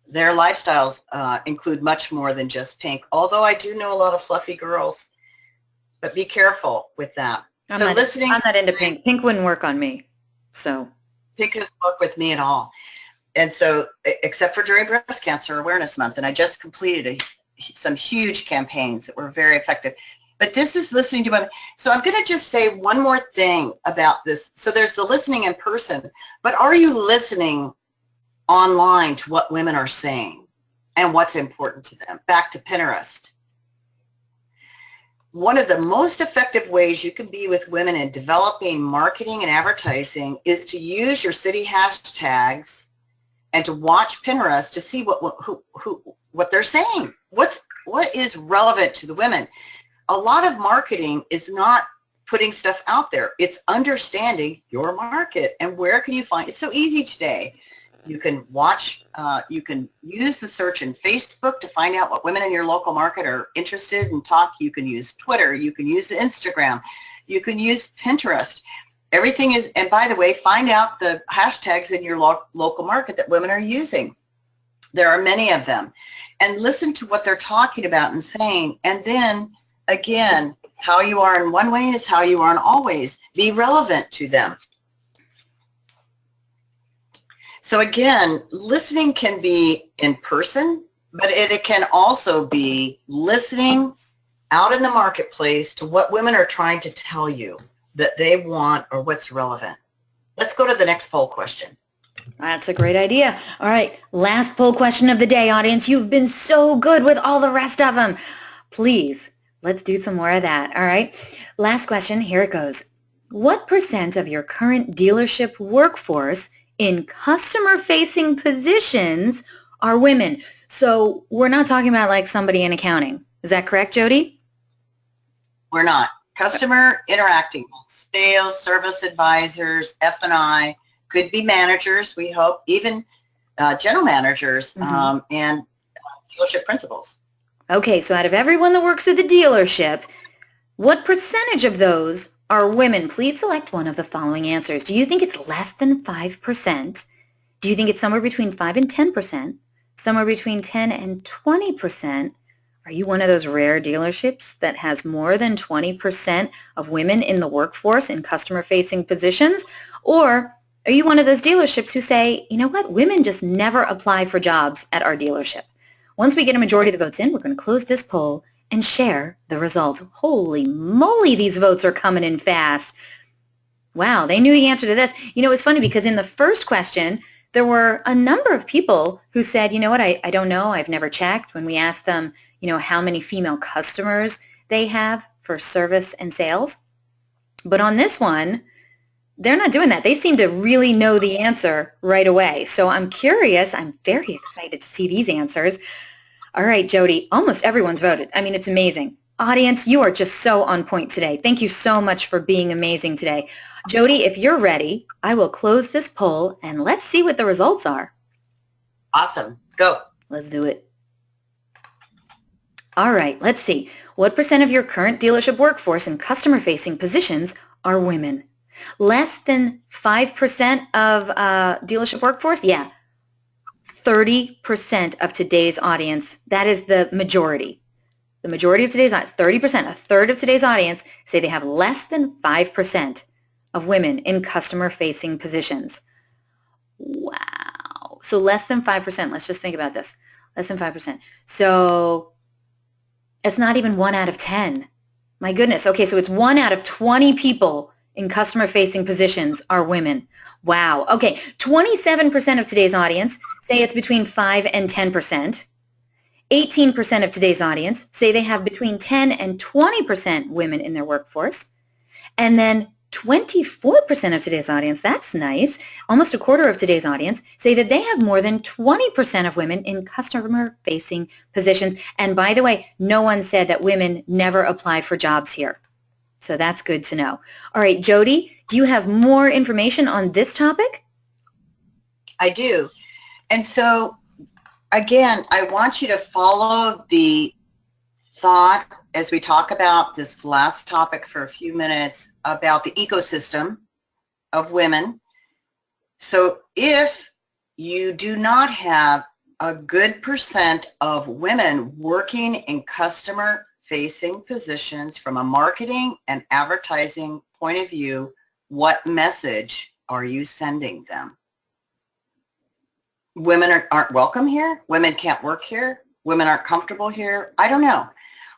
B: their lifestyles include much more than just pink, although I do know a lot of fluffy girls, but be careful with that.
A: I'm not into pink. Pink wouldn't work on me. So
B: pink doesn't work with me at all. And so, except for during Breast Cancer Awareness Month, and I just completed some huge campaigns that were very effective. But this is listening to women. So I'm going to just say one more thing about this. So there's the listening in person, but are you listening online to what women are saying and what's important to them? Back to Pinterest. One of the most effective ways you can be with women in developing marketing and advertising is to use your city hashtags and to watch Pinterest to see what they're saying. What is relevant to the women? A lot of marketing is not putting stuff out there. It's understanding your market and where can you find. It's so easy today. You can watch, you can use the search in Facebook to find out what women in your local market are interested in talk. You can use Twitter. You can use Instagram. You can use Pinterest. Everything is, and by the way, find out the hashtags in your local market that women are using. There are many of them. And listen to what they're talking about and saying. And then, again, how you are in one way is how you are in all ways. Be relevant to them. So again, listening can be in person, but it can also be listening out in the marketplace to what women are trying to tell you that they want or what's relevant. Let's go to the next poll question.
A: That's a great idea. All right, last poll question of the day, audience. You've been so good with all the rest of them. Please, let's do some more of that. All right, last question. Here it goes. What % of your current dealership workforce in customer-facing positions are women? So we're not talking about like somebody in accounting. Is that correct, Jody?
B: We're not. Customer interacting, sales, service advisors, F&I, could be managers, we hope, even general managers and dealership principals.
A: Okay, so out of everyone that works at the dealership, what percentage of those are women? Please select one of the following answers. Do you think it's less than 5%? Do you think it's somewhere between 5 and 10%? Somewhere between 10 and 20%? Are you one of those rare dealerships that has more than 20% of women in the workforce in customer-facing positions? Or are you one of those dealerships who say, you know what, women just never apply for jobs at our dealership? Once we get a majority of the votes in, we're going to close this poll and share the results. Holy moly, these votes are coming in fast. Wow, they knew the answer to this. You know, it's funny because in the first question, there were a number of people who said, you know what, I don't know, I've never checked. When we asked them, you know, how many female customers they have for service and sales. But on this one, they're not doing that. They seem to really know the answer right away. So I'm curious. I'm very excited to see these answers. All right, Jody, almost everyone's voted. I mean, it's amazing. Audience, you are just so on point today. Thank you so much for being amazing today. Jody, if you're ready, I will close this poll and let's see what the results are.
B: Awesome. Go.
A: Let's do it. All right, let's see. What % of your current dealership workforce in customer-facing positions are women? Less than 5% of dealership workforce? Yeah. 30% of today's audience, that is the majority. The majority of today's audience, 30%, a third of today's audience, say they have less than 5% of women in customer-facing positions. Wow. So less than 5%. Let's just think about this. Less than 5%. So it's not even 1 out of 10. My goodness. Okay, so it's 1 out of 20 people in customer-facing positions are women. Wow. Okay, 27% of today's audience say it's between 5 and 10%. 18% of today's audience say they have between 10 and 20% women in their workforce. And then 24% of today's audience, that's nice, almost a quarter of today's audience, say that they have more than 20% of women in customer-facing positions. And by the way, no one said that women never apply for jobs here. So that's good to know. All right, Jody, do you have more information on this topic?
B: I do. And so, again, I want you to follow the thought as we talk about this last topic for a few minutes about the ecosystem of women. So if you do not have a good percent of women working in customer-facing positions from a marketing and advertising point of view, what message are you sending them? Women aren't welcome here? Women can't work here? Women aren't comfortable here? I don't know.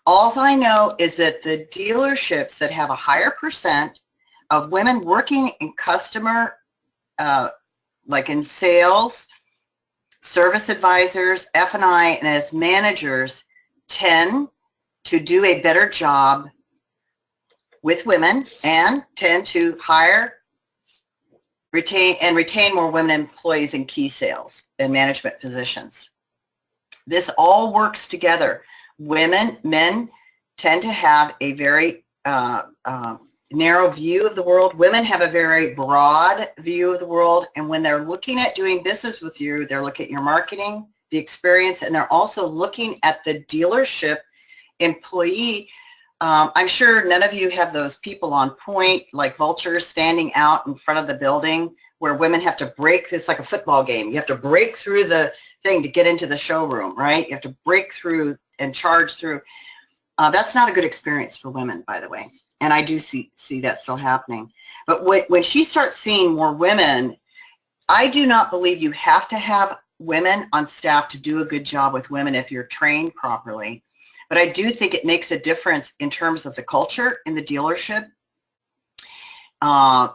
B: All I know is that the dealerships that have a higher percent of women working in customer, like in sales, service advisors, F&I, and as managers, tend to do a better job with women and tend to hire, retain more women employees in key sales and management positions. This all works together. Men tend to have a very narrow view of the world. Women have a very broad view of the world, and when they're looking at doing business with you, they're looking at your marketing, the experience, and they're also looking at the dealership employee. I'm sure none of you have those people on point, like vultures standing out in front of the building where women have to break. It's like a football game. You have to break through the thing to get into the showroom, right? You have to break through and charge through. That's not a good experience for women, by the way. And I do see that still happening. But when she starts seeing more women, I do not believe you have to have women on staff to do a good job with women if you're trained properly. But I do think it makes a difference in terms of the culture in the dealership,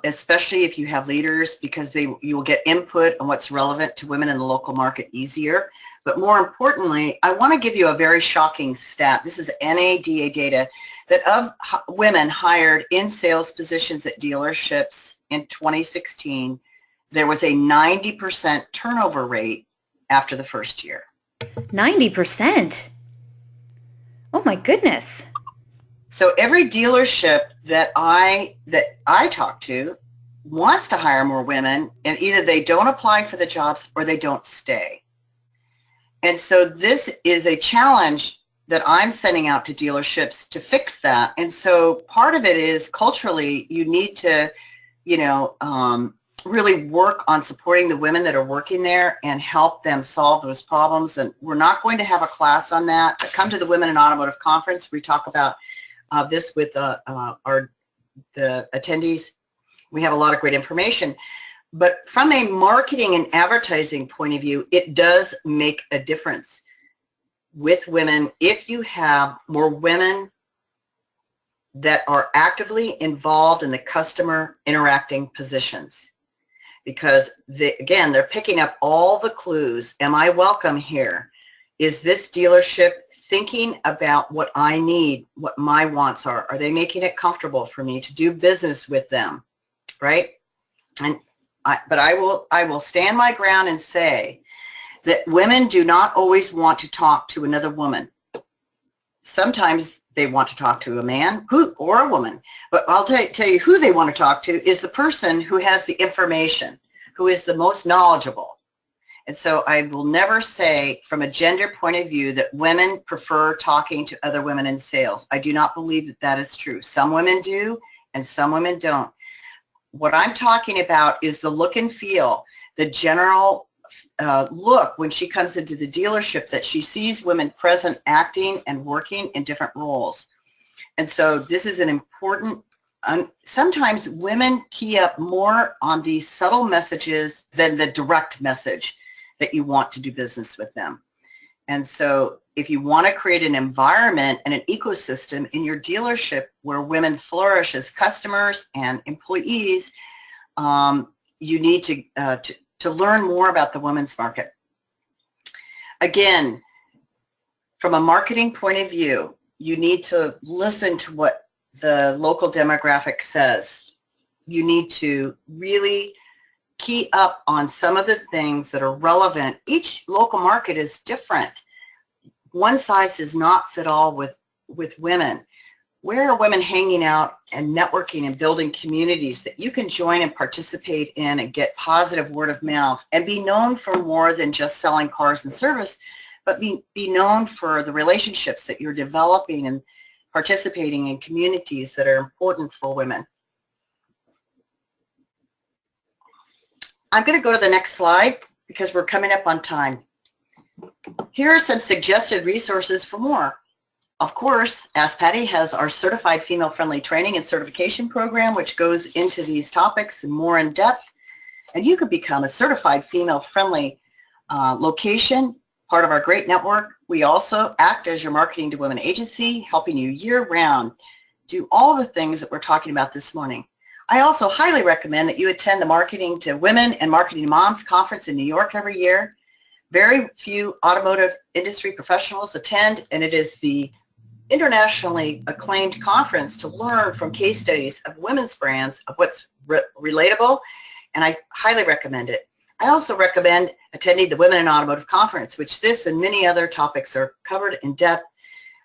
B: especially if you have leaders, because you will get input on what's relevant to women in the local market easier. But more importantly, I want to give you a very shocking stat. This is NADA data that of women hired in sales positions at dealerships in 2016, there was a 90% turnover rate after the first year.
A: 90%? Oh my goodness.
B: So every dealership that I talk to wants to hire more women, and either they don't apply for the jobs or they don't stay. And so this is a challenge that I'm sending out to dealerships to fix that. And so part of it is culturally, you need to, really work on supporting the women that are working there and help them solve those problems. And we're not going to have a class on that, but come to the Women in Automotive Conference. We talk about this with the attendees. We have a lot of great information. But from a marketing and advertising point of view, it does make a difference with women if you have more women that are actively involved in the customer interacting positions. Because, again, they're picking up all the clues. Am I welcome here? Is this dealership thinking about what I need, what my wants are? Are they making it comfortable for me to do business with them, right? But I will stand my ground and say that women do not always want to talk to another woman. Sometimes they want to talk to a man or a woman. But I'll tell you who they want to talk to is the person who has the information, who is the most knowledgeable. And so I will never say from a gender point of view that women prefer talking to other women in sales. I do not believe that that is true. Some women do and some women don't. What I'm talking about is the look and feel, the general look when she comes into the dealership that she sees women present, acting, and working in different roles. And so this is an important, sometimes women key up more on these subtle messages than the direct message that you want to do business with them. And so if you want to create an environment and an ecosystem in your dealership where women flourish as customers and employees, you need to learn more about the women's market. Again, from a marketing point of view, you need to listen to what the local demographic says. You need to really key up on some of the things that are relevant. Each local market is different. One size does not fit all with women. Where are women hanging out and networking and building communities that you can join and participate in and get positive word of mouth and be known for more than just selling cars and service, but be known for the relationships that you're developing and participating in communities that are important for women. I'm going to go to the next slide because we're coming up on time. Here are some suggested resources for more. Of course, Ask Patty has our Certified Female-Friendly Training and Certification Program, which goes into these topics more in depth. And you could become a certified female-friendly location, part of our great network. We also act as your Marketing to Women agency, helping you year-round do all the things that we're talking about this morning. I also highly recommend that you attend the Marketing to Women and Marketing to Moms conference in New York every year. Very few automotive industry professionals attend, and it is the internationally acclaimed conference to learn from case studies of women's brands, of what's relatable, and I highly recommend it. I also recommend attending the Women in Automotive Conference, which this and many other topics are covered in depth.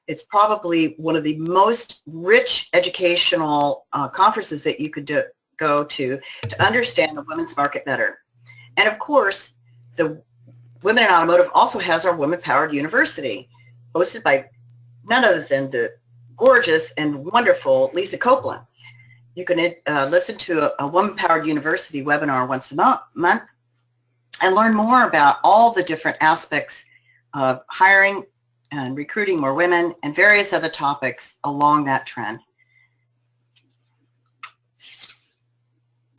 B: It's probably one of the most rich educational conferences that you could go to understand the women's market better. And of course, the Women in Automotive also has our Women-Powered University, hosted by none other than the gorgeous and wonderful Lisa Copeland. You can listen to a Women-Powered University webinar once a month and learn more about all the different aspects of hiring and recruiting more women and various other topics along that trend.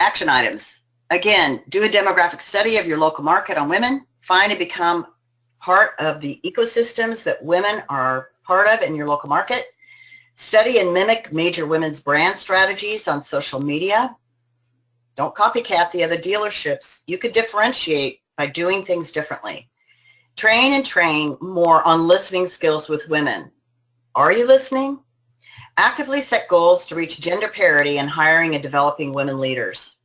B: Action items. Again, do a demographic study of your local market on women. Find and become part of the ecosystems that women are part of in your local market. Study and mimic major women's brand strategies on social media. Don't copycat the other dealerships. You could differentiate by doing things differently. Train and train more on listening skills with women. Are you listening? Actively set goals to reach gender parity in hiring and developing women leaders.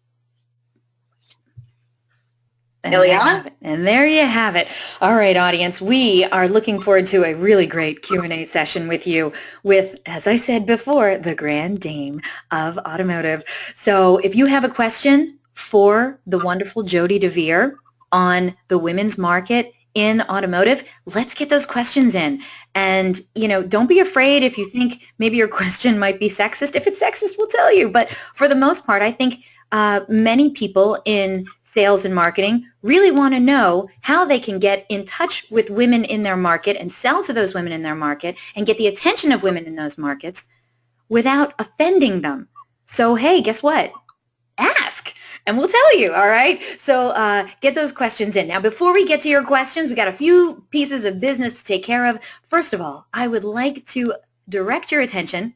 B: Eliana?
A: And there you have it. All right, audience, we are looking forward to a really great Q&A session with you with, as I said before, the grand dame of automotive. So if you have a question for the wonderful Jody DeVere on the women's market in automotive, let's get those questions in. And, you know, don't be afraid if you think maybe your question might be sexist. If it's sexist, we'll tell you. But for the most part, I think many people in sales and marketing really want to know how they can get in touch with women in their market and sell to those women in their market and get the attention of women in those markets without offending them. So, hey, guess what? Ask, and we'll tell you, all right? So get those questions in. Now, before we get to your questions, we got a few pieces of business to take care of. First of all, I would like to direct your attention,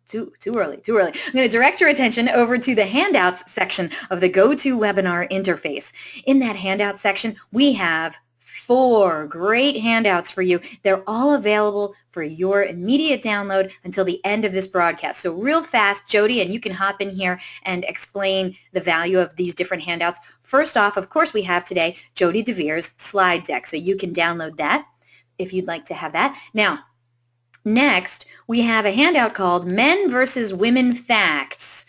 A: too early. I'm going to direct your attention over to the handouts section of the GoToWebinar interface. In that handout section, we have 4 great handouts for you. They're all available for your immediate download until the end of this broadcast. So real fast, Jody, and you can hop in here and explain the value of these different handouts. First off, of course, we have today Jody DeVere's slide deck. So you can download that if you'd like to have that. Now, next, we have a handout called Men versus Women Facts.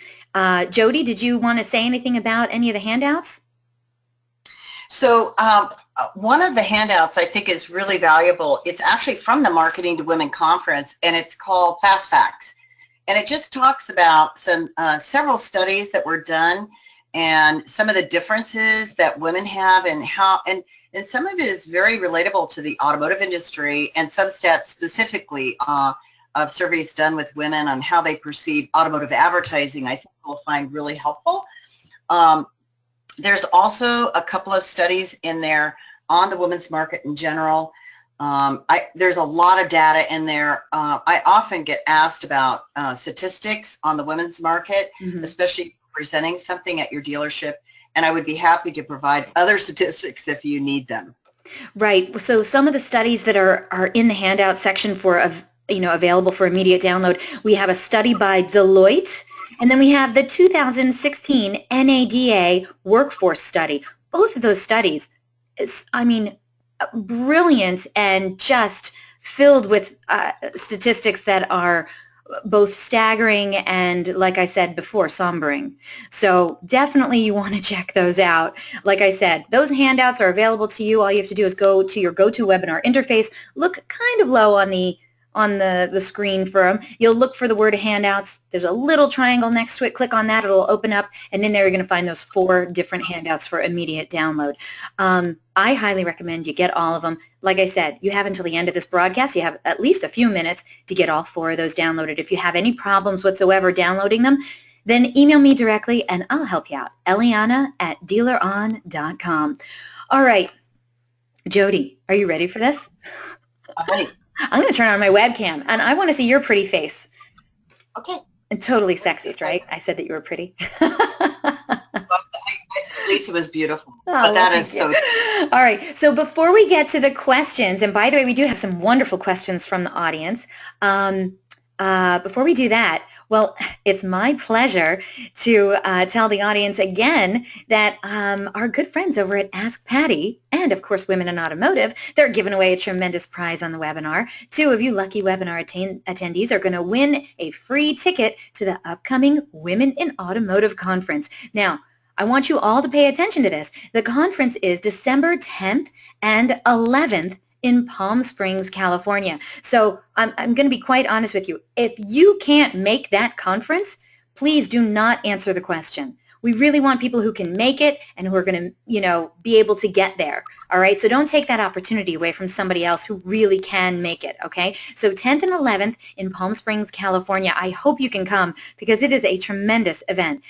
A: Jody, did you want to say anything about any of the handouts?
B: So one of the handouts I think is really valuable. It's actually from the Marketing to Women conference, and it's called Fast Facts. And it just talks about some several studies that were done and some of the differences that women have and how, and some of it is very relatable to the automotive industry, and some stats specifically of surveys done with women on how they perceive automotive advertising, I think we'll find really helpful. There's also a couple of studies in there on the women's market in general. There's a lot of data in there. I often get asked about statistics on the women's market, especially presenting something at your dealership, and I would be happy to provide other statistics if you need them.
A: Right. So some of the studies that are in the handout section for available for immediate download, we have a study by Deloitte, and then we have the 2016 NADA workforce study. Both of those studies, brilliant and just filled with statistics that are both staggering and, like I said before, sombering. So definitely you want to check those out. Like I said, those handouts are available to you. All you have to do is go to your GoToWebinar interface, look kind of low on the screen for them. You'll look for the word handouts. There's a little triangle next to it. Click on that. It'll open up, and in there you're going to find those 4 different handouts for immediate download. I highly recommend you get all of them. Like I said, you have until the end of this broadcast. You have at least a few minutes to get all 4 of those downloaded. If you have any problems whatsoever downloading them, then email me directly, and I'll help you out. Eliana@DealerOn.com. All right, Jody, are you ready for this?
B: All right.
A: I'm going to turn on my webcam, and I want to see your pretty face.
B: Okay.
A: And totally sexist, right? I said that you were pretty.
B: Lisa was beautiful. But that is so.
A: All right. So before we get to the questions, and by the way, we do have some wonderful questions from the audience. Before we do that, well, it's my pleasure to tell the audience again that our good friends over at Ask Patty and, of course, Women in Automotive, they're giving away a tremendous prize on the webinar. 2 of you lucky webinar attendees are going to win a free ticket to the upcoming Women in Automotive Conference. Now, I want you all to pay attention to this. The conference is December 10th and 11th in Palm Springs, California. So I'm going to be quite honest with you. If you can't make that conference, please do not answer the question. We really want people who can make it and who are going to, be able to get there. All right. So don't take that opportunity away from somebody else who really can make it. Okay. So 10th and 11th in Palm Springs, California. I hope you can come because it is a tremendous event.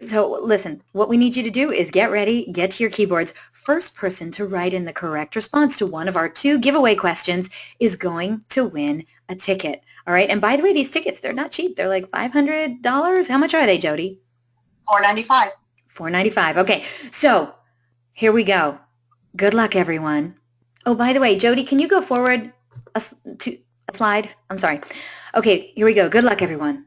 A: So listen, what we need you to do is get ready, get to your keyboards. First person to write in the correct response to one of our 2 giveaway questions is going to win a ticket. All right. And by the way, these tickets, they're not cheap. They're like $500. How much are they, Jody?
B: $495.
A: $495. Okay. So here we go. Good luck, everyone. Oh, by the way, Jody, can you go forward a slide? I'm sorry. Okay. Here we go. Good luck, everyone.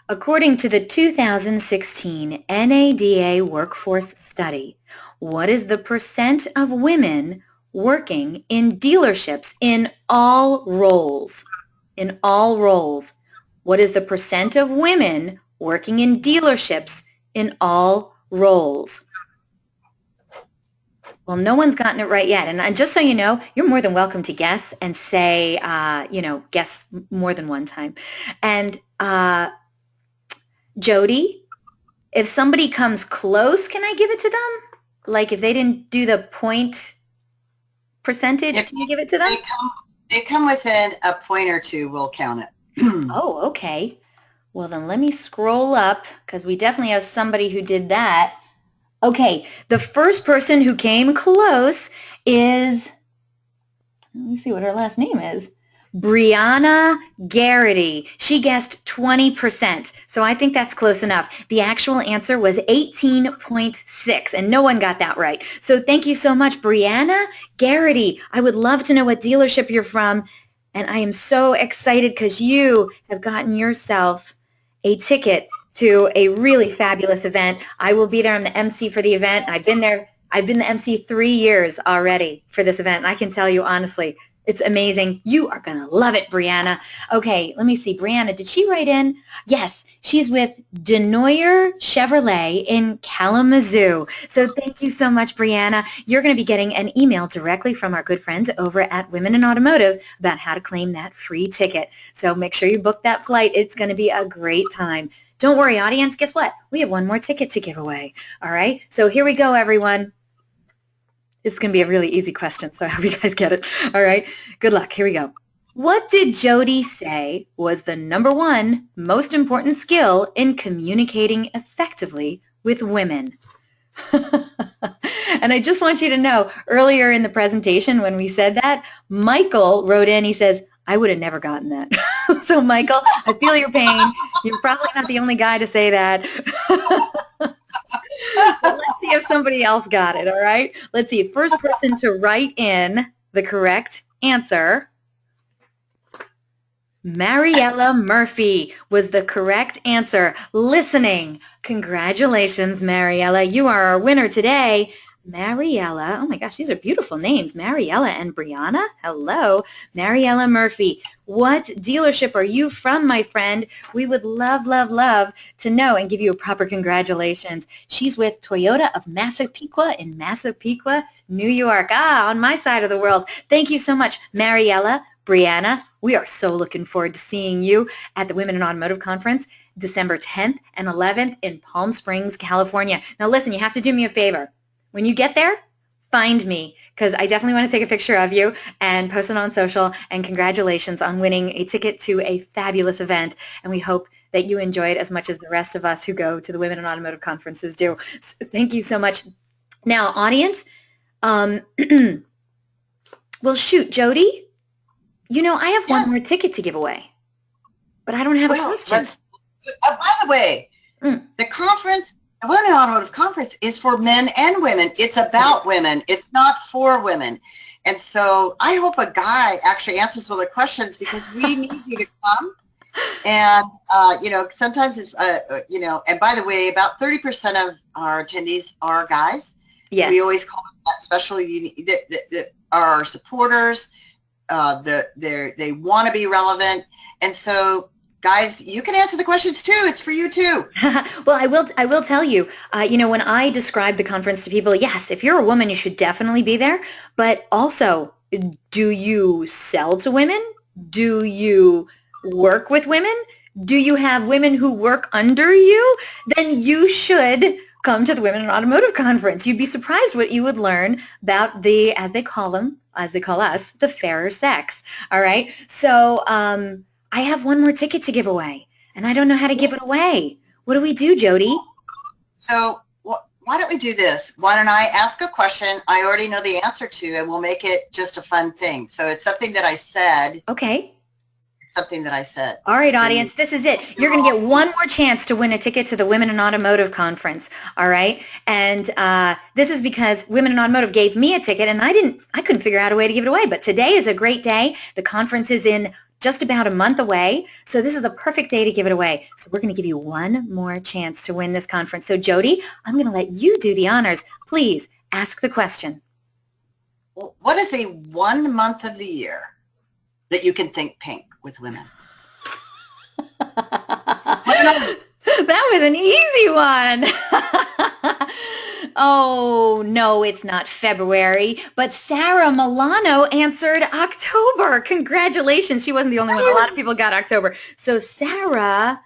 A: According to the 2016 NADA workforce study, what is the percent of women working in dealerships in all roles? In all roles. What is the percent of women working in dealerships in all roles? Well, no one's gotten it right yet. And just so you know, you're more than welcome to guess and say, guess more than one time. And Jody, if somebody comes close, can I give it to them? Like if they didn't do the point percentage, can you give it to them?
B: They come within a point or 2, we'll count it.
A: Oh, okay. Well, then let me scroll up because we definitely have somebody who did that. Okay, the first person who came close is, let me see what her last name is. Brianna Garrity. She guessed 20%. So I think that's close enough. The actual answer was 18.6, and no one got that right. So thank you so much, Brianna Garrity. I would love to know what dealership you're from, and I am so excited because you have gotten yourself a ticket to a really fabulous event. I will be there. I'm the MC for the event. I've been there. I've been the MC 3 years already for this event, and I can tell you honestly, It's amazing. You are going to love it, Brianna. Okay, let me see. Brianna, did she write in? Yes, she's with Denoyer Chevrolet in Kalamazoo. So thank you so much, Brianna. You're going to be getting an email directly from our good friends over at Women in Automotive about how to claim that free ticket. So make sure you book that flight. It's going to be a great time. Don't worry, audience. Guess what? We have one more ticket to give away. All right? So here we go, everyone. This is going to be a really easy question, so I hope you guys get it. All right, good luck. Here we go. What did Jody say was the #1 most important skill in communicating effectively with women? And I just want you to know, earlier in the presentation when we said that, Michael wrote in, he says, I would have never gotten that. So Michael, I feel your pain. You're probably not the only guy to say that. But let's see if somebody else got it, all right? Let's see. First person to write in the correct answer, Mariella Murphy was the correct answer. Listening. Congratulations, Mariella. You are our winner today. Mariella, oh my gosh, these are beautiful names. Mariella and Brianna, hello. Mariella Murphy, what dealership are you from, my friend? We would love, love, love to know and give you a proper congratulations. She's with Toyota of Massapequa in Massapequa, New York. On my side of the world. Thank you so much, Mariella, Brianna. We are so looking forward to seeing you at the Women in Automotive Conference, December 10th and 11th in Palm Springs, California. Now listen, you have to do me a favor. When you get there, find me, because I definitely want to take a picture of you and post it on social. And congratulations on winning a ticket to a fabulous event. And we hope that you enjoy it as much as the rest of us who go to the Women in Automotive Conferences do. So thank you so much. Now, audience, well, shoot, Jody, you know, I have one more ticket to give away, but I don't have a question.
B: By the way, the conference, the Women in Automotive Conference is for men and women. It's about women. It's not for women. And so I hope a guy actually answers all the questions, because we need you to come. And, you know, sometimes it's, you know, and by the way, about 30% of our attendees are guys. Yes. We always call them that, especially that are our supporters. They want to be relevant. And so, guys, you can answer the questions too. It's for you too.
A: Well, I will tell you, you know, when I describe the conference to people, yes, if you're a woman, you should definitely be there. But also, do you sell to women? Do you work with women? Do you have women who work under you? Then you should come to the Women in Automotive Conference. You'd be surprised what you would learn about the, as they call us, the fairer sex. All right. So, I have one more ticket to give away, and I don't know how to give it away. What do we do, Jody?
B: So why don't we do this? Why don't I ask a question I already know the answer to, and we'll make it just a fun thing. So it's something that I said. Okay. Something that I said.
A: All right, audience, this is it. You're going to get one more chance to win a ticket to the Women in Automotive Conference, all right? And this is because Women in Automotive gave me a ticket, and I couldn't figure out a way to give it away. But today is a great day. The conference is in just about a month away, so this is the perfect day to give it away. So we're going to give you one more chance to win this conference. So, Jody, I'm going to let you do the honors. Please ask the question.
B: What is the 1 month of the year that you can think pink with women?
A: That was an easy one. Oh, no, it's not February, but Sarah Milano answered October. Congratulations. She wasn't the only one. A lot of people got October. So Sarah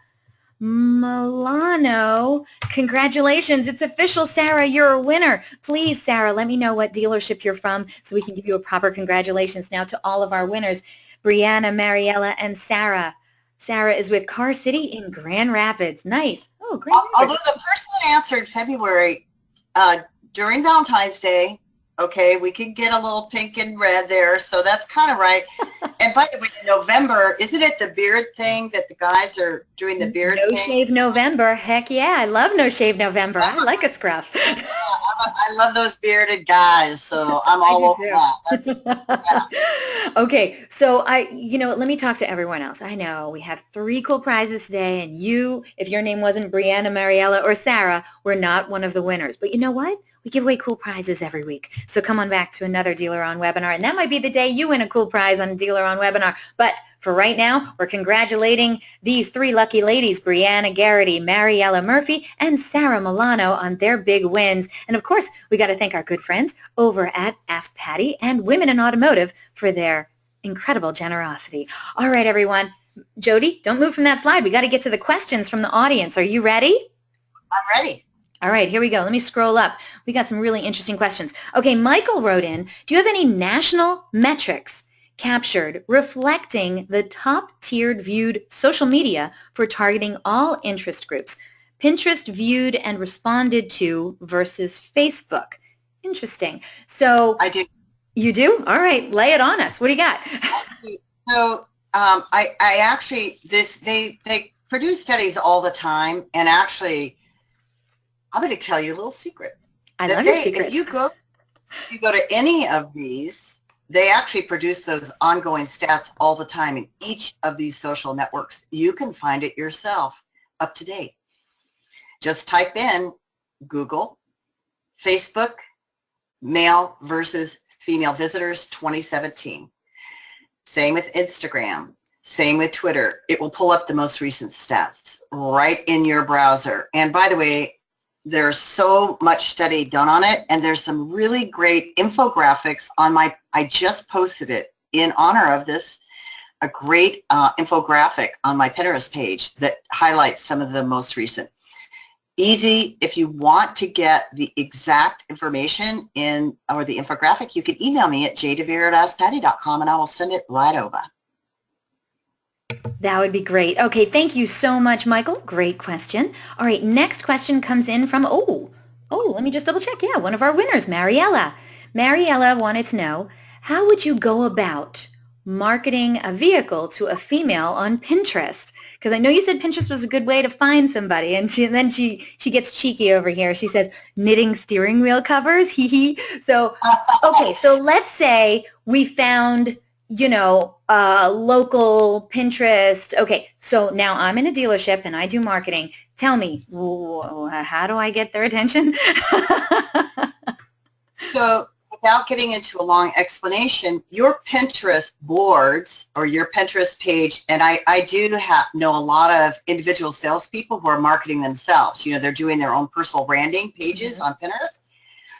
A: Milano, congratulations. It's official, Sarah. You're a winner. Please, Sarah, let me know what dealership you're from so we can give you a proper congratulations now to all of our winners, Brianna, Mariella, and Sarah. Sarah is with Car City in Grand Rapids. Nice. Oh, Grand Rapids.
B: Although the person that answered February, during Valentine's Day, okay, we can get a little pink and red there, so that's kind of right. And by the way, November, isn't it the beard thing that the guys are doing the beard thing?
A: No Shave November. Heck yeah, I love No Shave November. I like a scruff.
B: I I love those bearded guys, so I'm all over that. Yeah.
A: Okay, so let me talk to everyone else. I know we have 3 cool prizes today, and you, if your name wasn't Brianna, Mariella, or Sarah, we're not one of the winners. But you know what? We give away cool prizes every week. So come on back to another DealerOn webinar, and that might be the day you win a cool prize on a DealerOn webinar. But for right now, we're congratulating these 3 lucky ladies, Brianna Garrity, Mariella Murphy, and Sarah Milano on their big wins. And of course, we got to thank our good friends over at Ask Patty and Women in Automotive for their incredible generosity. All right, everyone. Jody, don't move from that slide. We got to get to the questions from the audience. Are you ready?
B: I'm ready.
A: All right, here we go. Let me scroll up. We got some really interesting questions. Okay, Michael wrote in, do you have any national metrics captured reflecting the top-tiered viewed social media for targeting all interest groups? Pinterest viewed and responded to versus Facebook. Interesting. So
B: I do.
A: You do? All right, lay it on us. What do you got?
B: So I actually, they produce studies all the time, and actually, I'm going to tell you a little secret.
A: I love your secrets.
B: If you go to any of these, they actually produce those ongoing stats all the time in each of these social networks. You can find it yourself, up to date. Just type in Google, Facebook, male versus female visitors 2017. Same with Instagram. Same with Twitter. It will pull up the most recent stats right in your browser. And by the way, there's so much study done on it, and there's some really great infographics on I just posted it in honor of this, a great infographic on my Pinterest page that highlights some of the most recent. Easy, if you want to get the exact information or the infographic, you can email me at jdevere@askpatty.com and I will send it right over.
A: That would be great. Okay, thank you so much, Michael. Great question. All right, next question comes in from, let me just double check. Yeah, one of our winners, Mariella. Mariella wanted to know, how would you go about marketing a vehicle to a female on Pinterest? Because I know you said Pinterest was a good way to find somebody, and then she gets cheeky over here. She says, knitting steering wheel covers, hee hee. So, okay, so let's say we found, local Pinterest. Okay, so now I'm in a dealership and I do marketing. Tell me, how do I get their attention?
B: So without getting into a long explanation, your Pinterest boards or your Pinterest page, and I do know a lot of individual salespeople who are marketing themselves. They're doing their own personal branding pages on Pinterest.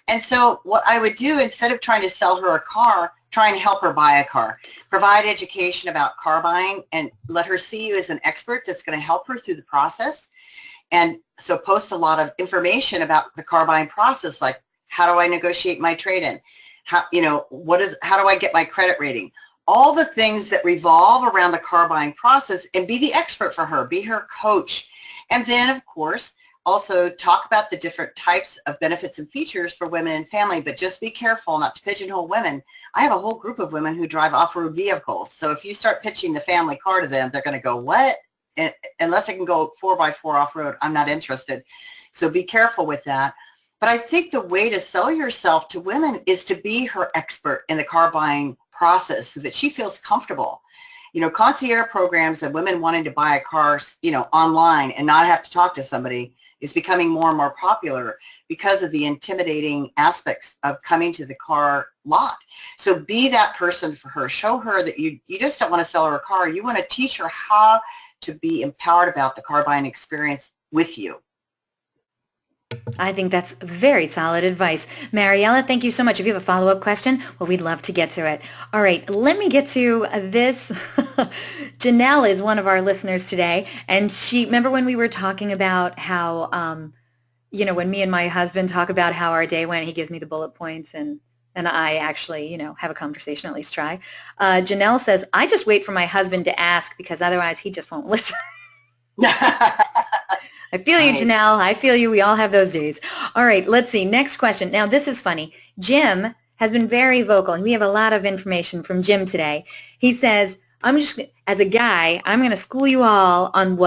B: And so what I would do, instead of trying to sell her a car, try and help her buy a car. Provide education about car buying and let her see you as an expert that's going to help her through the process. And so post a lot of information about the car buying process, like how do I negotiate my trade-in? How do I get my credit rating? All the things that revolve around the car buying process, and be the expert for her, be her coach. And then, of course, also talk about the different types of benefits and features for women and family, but just be careful not to pigeonhole women. I have a whole group of women who drive off-road vehicles. So if you start pitching the family car to them, they're going to go, what? And unless I can go 4x4 off-road, I'm not interested. So be careful with that. But I think the way to sell yourself to women is to be her expert in the car buying process so that she feels comfortable. Concierge programs and women wanting to buy a car, online and not have to talk to somebody is becoming more and more popular because of the intimidating aspects of coming to the car lot. So be that person for her. Show her that you just don't want to sell her a car. You want to teach her how to be empowered about the car buying experience with you.
A: I think that's very solid advice. Mariella, thank you so much. If you have a follow-up question, well, we'd love to get to it. All right, let me get to this. Janelle is one of our listeners today, and remember when we were talking about how, when me and my husband talk about how our day went, he gives me the bullet points, and I actually, have a conversation, at least try. Janelle says, I just wait for my husband to ask because otherwise he just won't listen. I feel you, Janelle. I feel you. We all have those days. All right, let's see. Next question. Now, this is funny. Jim has been very vocal, and we have a lot of information from Jim today. He says, as a guy, I'm going to school you all on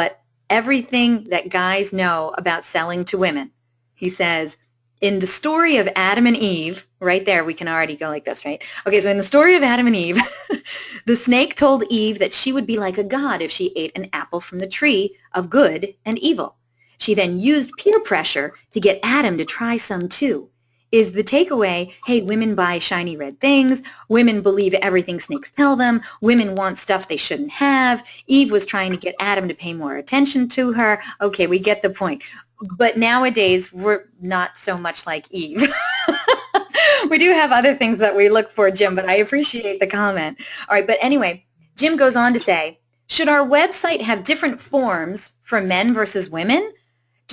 A: everything that guys know about selling to women. He says, in the story of Adam and Eve, right there, we can already go like this, right? Okay, so in the story of Adam and Eve, the snake told Eve that she would be like a god if she ate an apple from the tree of good and evil. She then used peer pressure to get Adam to try some too. Is the takeaway, hey, women buy shiny red things, women believe everything snakes tell them, women want stuff they shouldn't have. Eve was trying to get Adam to pay more attention to her. Okay, we get the point. But nowadays, we're not so much like Eve. We do have other things that we look for, Jim, but I appreciate the comment. All right, but anyway, Jim goes on to say, should our website have different forms for men versus women?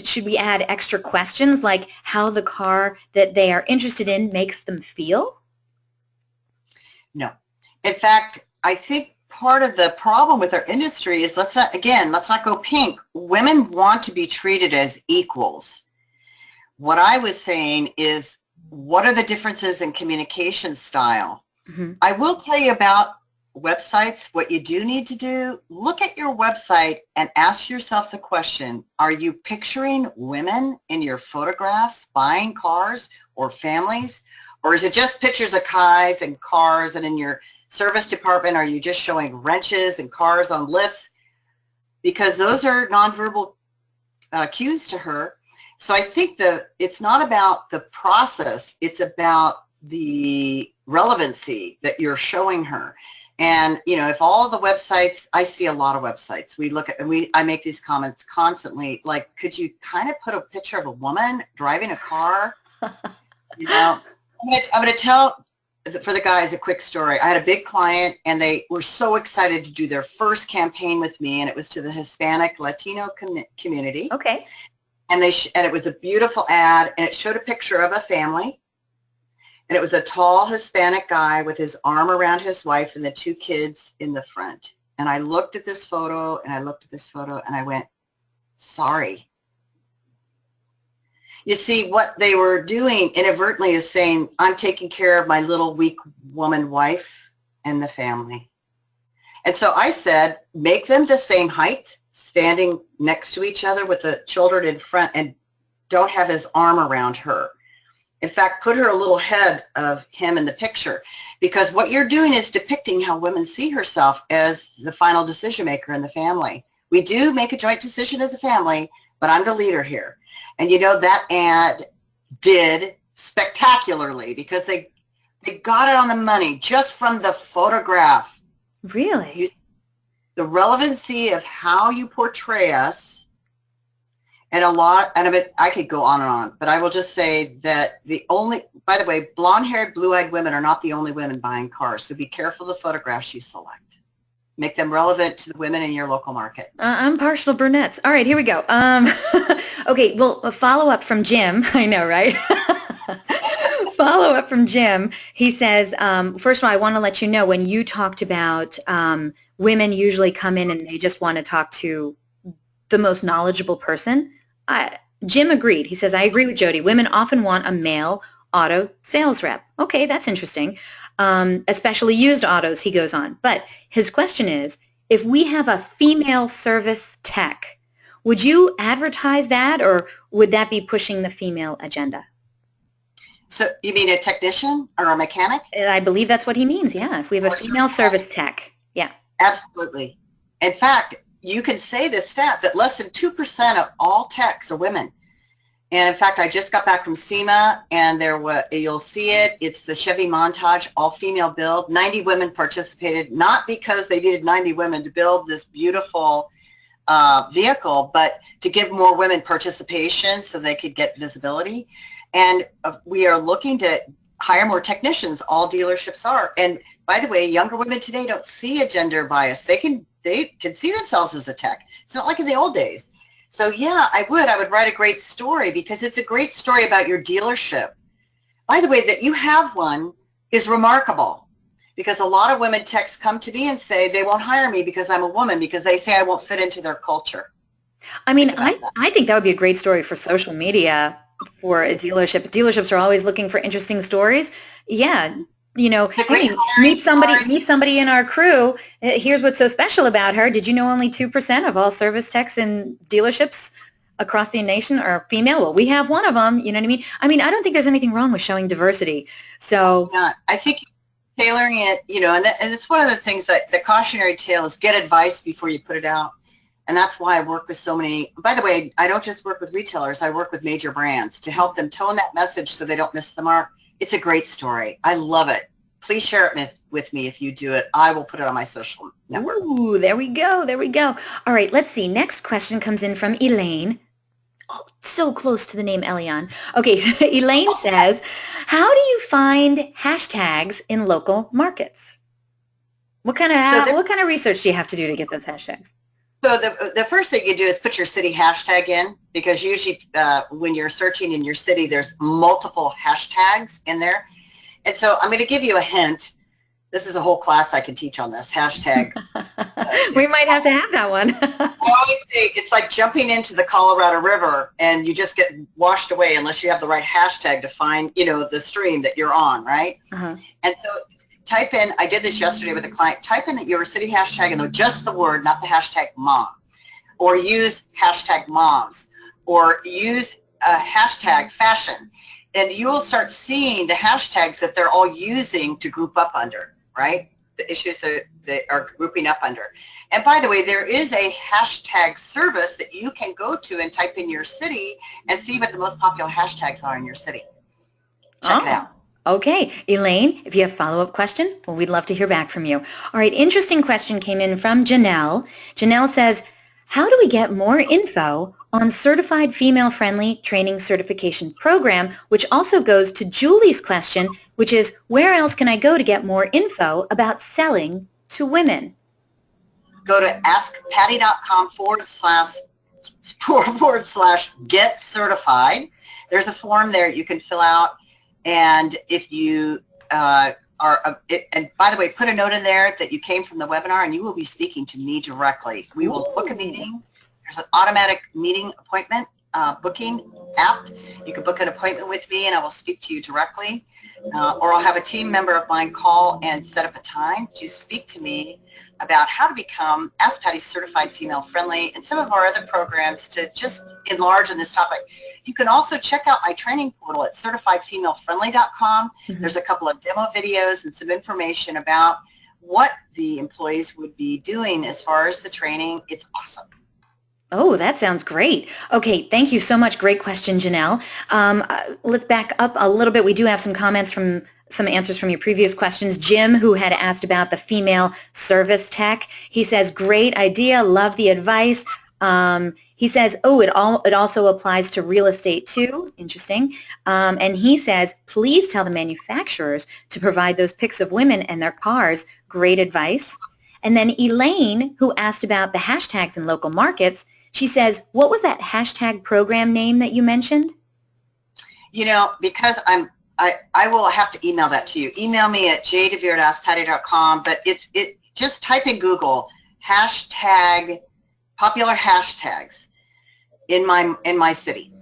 A: Should we add extra questions like how the car that they are interested in makes them feel?
B: No. In fact, I think part of the problem with our industry is, let's not go pink. Women want to be treated as equals. What I was saying is, what are the differences in communication style? Mm-hmm. I will tell you about websites. What you do need to do, look at your website and ask yourself the question, are you picturing women in your photographs buying cars or families? Or is it just pictures of guys and cars, and in your service department, are you just showing wrenches and cars on lifts? Because those are nonverbal cues to her. So I think it's not about the process, it's about the relevancy that you're showing her. And, you know, if all of the websites, I see a lot of websites, we look at, and I make these comments constantly, like, could you kind of put a picture of a woman driving a car? You know, I'm going to tell, for the guys, a quick story. I had a big client, and they were so excited to do their first campaign with me, and it was to the Hispanic Latino community.
A: Okay.
B: And it was a beautiful ad, and it showed a picture of a family. And it was a tall Hispanic guy with his arm around his wife and the two kids in the front. And I looked at this photo, and I looked at this photo, and I went, sorry. You see, what they were doing inadvertently is saying, I'm taking care of my little weak woman wife and the family. And so I said, make them the same height, standing next to each other with the children in front, and don't have his arm around her. In fact, put her a little ahead of him in the picture, because what you're doing is depicting how women see herself as the final decision maker in the family. We do make a joint decision as a family, but I'm the leader here. And you know, that ad did spectacularly because they got it on the money just from the photograph.
A: Really?
B: The relevancy of how you portray us. And I could go on and on, but I will just say that by the way, blonde-haired, blue-eyed women are not the only women buying cars, so be careful of the photographs you select. Make them relevant to the women in your local market.
A: I'm partial brunettes. All right, here we go. Okay, well, a follow-up from Jim. I know, right? Follow-up from Jim. He says, first of all, I want to let you know, when you talked about women usually come in and they just want to talk to the most knowledgeable person, Jim agreed. He says, I agree with Jody. Women often want a male auto sales rep. Okay, that's interesting. Especially used autos, he goes on. But his question is, if we have a female service tech, would you advertise that, or would that be pushing the female agenda?
B: So you mean a technician or a mechanic?
A: I believe that's what he means, yeah. If we have a female service tech, yeah.
B: Absolutely. In fact, you can say this stat that less than 2% of all techs are women. And in fact, I just got back from SEMA, and you'll see it. It's the Chevy Montage all-female build. 90 women participated, not because they needed 90 women to build this beautiful vehicle, but to give more women participation so they could get visibility. And we are looking to hire more technicians. All dealerships are. And by the way, younger women today don't see a gender bias. They can see themselves as a tech. It's not like in the old days. So yeah, I would write a great story, because it's a great story about your dealership. By the way, that you have one is remarkable, because a lot of women techs come to me and say they won't hire me because I'm a woman, because they say I won't fit into their culture.
A: I mean, I think that would be a great story for social media for a dealership. Dealerships are always looking for interesting stories. Yeah. You know, hey, meet somebody in our crew. Here's what's so special about her. Did you know only 2% of all service techs in dealerships across the nation are female. Well, we have one of them. You know what I mean? I don't think there's anything wrong with showing diversity. So
B: yeah, I think tailoring it, and it's one of the things that the cautionary tale is get advice before you put it out. And that's why I work with so many. By the way, I don't just work with retailers. I work with major brands to help them tone that message so they don't miss the mark. It's a great story. I love it. Please share it with me if you do it. I will put it on my social network.
A: Ooh, there we go. There we go. All right, let's see. Next question comes in from Elaine. Oh, so close to the name Elion. Okay, Elaine says, how do you find hashtags in local markets? What kind of research do you have to do to get those hashtags?
B: So the first thing you do is put your city hashtag in, because usually when you're searching in your city, there's multiple hashtags in there. And so I'm going to give you a hint. This is a whole class I can teach on this hashtag.
A: We might have to have that one.
B: I always say it's like jumping into the Colorado River and you just get washed away unless you have the right hashtag to find, the stream that you're on, right?
A: Uh-huh.
B: And so type in, I did this yesterday with a client, type in your city hashtag and just the word, not the hashtag mom, or use hashtag moms, or use hashtag fashion. And you will start seeing the hashtags that they're all using to group up under, right? The issues that they are grouping up under. And by the way, there is a hashtag service that you can go to and type in your city and see what the most popular hashtags are in your city. Check it out.
A: Okay. Elaine, if you have a follow-up question, well, we'd love to hear back from you. All right. Interesting question came in from Janelle. Janelle says, how do we get more info on Certified Female-Friendly Training Certification Program, which also goes to Julie's question, which is, where else can I go to get more info about selling to women?
B: Go to askpatty.com / get certified. There's a form there you can fill out. And if you and by the way, put a note in there that you came from the webinar and you will be speaking to me directly. We will book a meeting. There's an automatic meeting appointment booking app. You can book an appointment with me and I will speak to you directly. Or I'll have a team member of mine call and set up a time to speak to me about how to become Ask Patty Certified Female Friendly and some of our other programs to just enlarge on this topic. You can also check out my training portal at certifiedfemalefriendly.com.
A: Mm-hmm.
B: There's a couple of demo videos and some information about what the employees would be doing as far as the training. It's awesome.
A: Oh, that sounds great. Okay, thank you so much. Great question, Janelle. Let's back up a little bit. We do have some comments from some answers from your previous questions. Jim, who had asked about the female service tech, he says, great idea, love the advice. He says, oh, it also applies to real estate too. Interesting. And he says, please tell the manufacturers to provide those pics of women and their cars. Great advice. And then Elaine, who asked about the hashtags in local markets, she says, what was that hashtag program name that you mentioned?
B: Because I will have to email that to you. Email me at jdevere@askpatty.com, but just type in Google hashtag, popular hashtags in my city.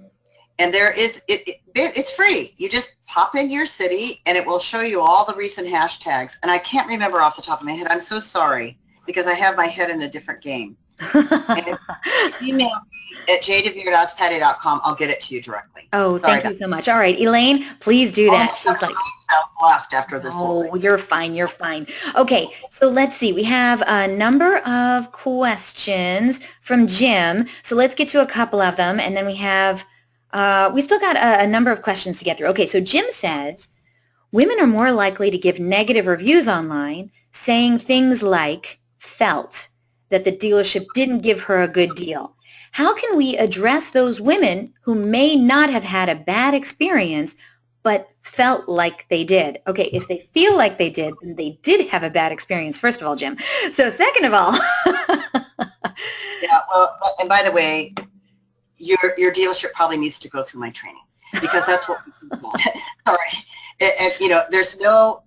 B: And there is, it's free. You just pop in your city and it will show you all the recent hashtags. And I can't remember off the top of my head. I'm so sorry because I have my head in a different game. And if you email me at jdevere@askpatty.com, I'll get it to you directly.
A: Oh, thank you so much. All right, Elaine, please do that.
B: She's like, left after this
A: whole thing. You're fine. You're fine. Okay, so let's see. We have a number of questions from Jim. So let's get to a couple of them, and then we have we still got a number of questions to get through. Okay, so Jim says, women are more likely to give negative reviews online, saying things like, felt that the dealership didn't give her a good deal. How can we address those women who may not have had a bad experience but felt like they did? Okay, if they feel like they did, then they did have a bad experience, first of all, Jim. So second of all.
B: Yeah, well, and by the way, your dealership probably needs to go through my training because that's what we do. All right. And, there's no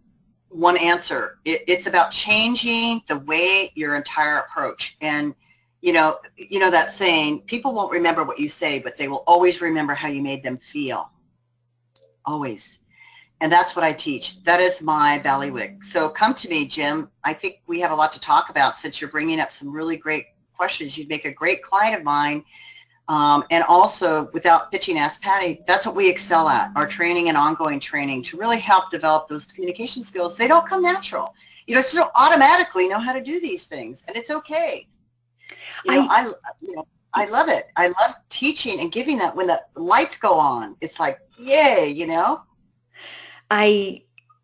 B: one answer. It's about changing the way your entire approach. And that saying, people won't remember what you say, but they will always remember how you made them feel. Always. And that's what I teach. That is my ballywick. So come to me, Jim. I think we have a lot to talk about since you're bringing up some really great questions. You'd make a great client of mine. And also, without pitching Ask Patty, that's what we excel at, our training and ongoing training to really help develop those communication skills. They don't come natural. You know, so automatically know how to do these things, and it's okay. I love it. I love teaching and giving that. When the lights go on, it's like, yay, you know?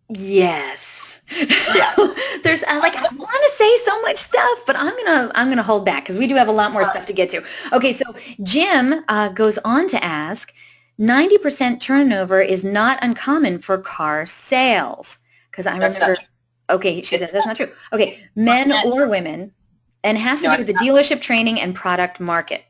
A: Yes.
B: Yes.
A: There's like, I want to say so much stuff, but I'm gonna hold back because we do have a lot more stuff to get to. Okay, so Jim goes on to ask, 90% turnover is not uncommon for car sales. Because I remember, okay, she says that's not true. Okay, men or women, and has to do with the dealership training and product market.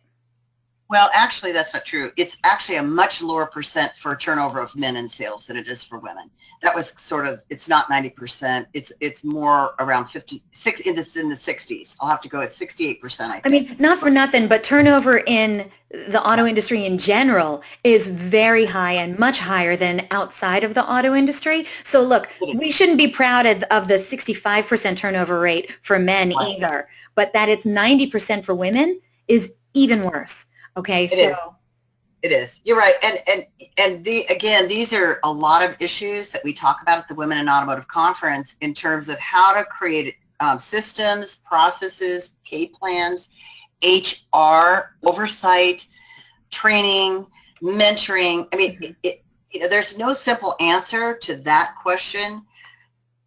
B: Well, actually, that's not true. It's actually a much lower percent for turnover of men in sales than it is for women. That was sort of, it's not 90%. It's more around 56, in the 60s. I'll have to go at 68%, I think.
A: I mean, not for nothing, but turnover in the auto industry in general is very high and much higher than outside of the auto industry. So look, we shouldn't be proud of the 65% turnover rate for men either, but that it's 90% for women is even worse. Okay,
B: it is. You're right. And again, these are a lot of issues that we talk about at the Women in Automotive Conference in terms of how to create systems, processes, pay plans, HR, oversight, training, mentoring. I mean, there's no simple answer to that question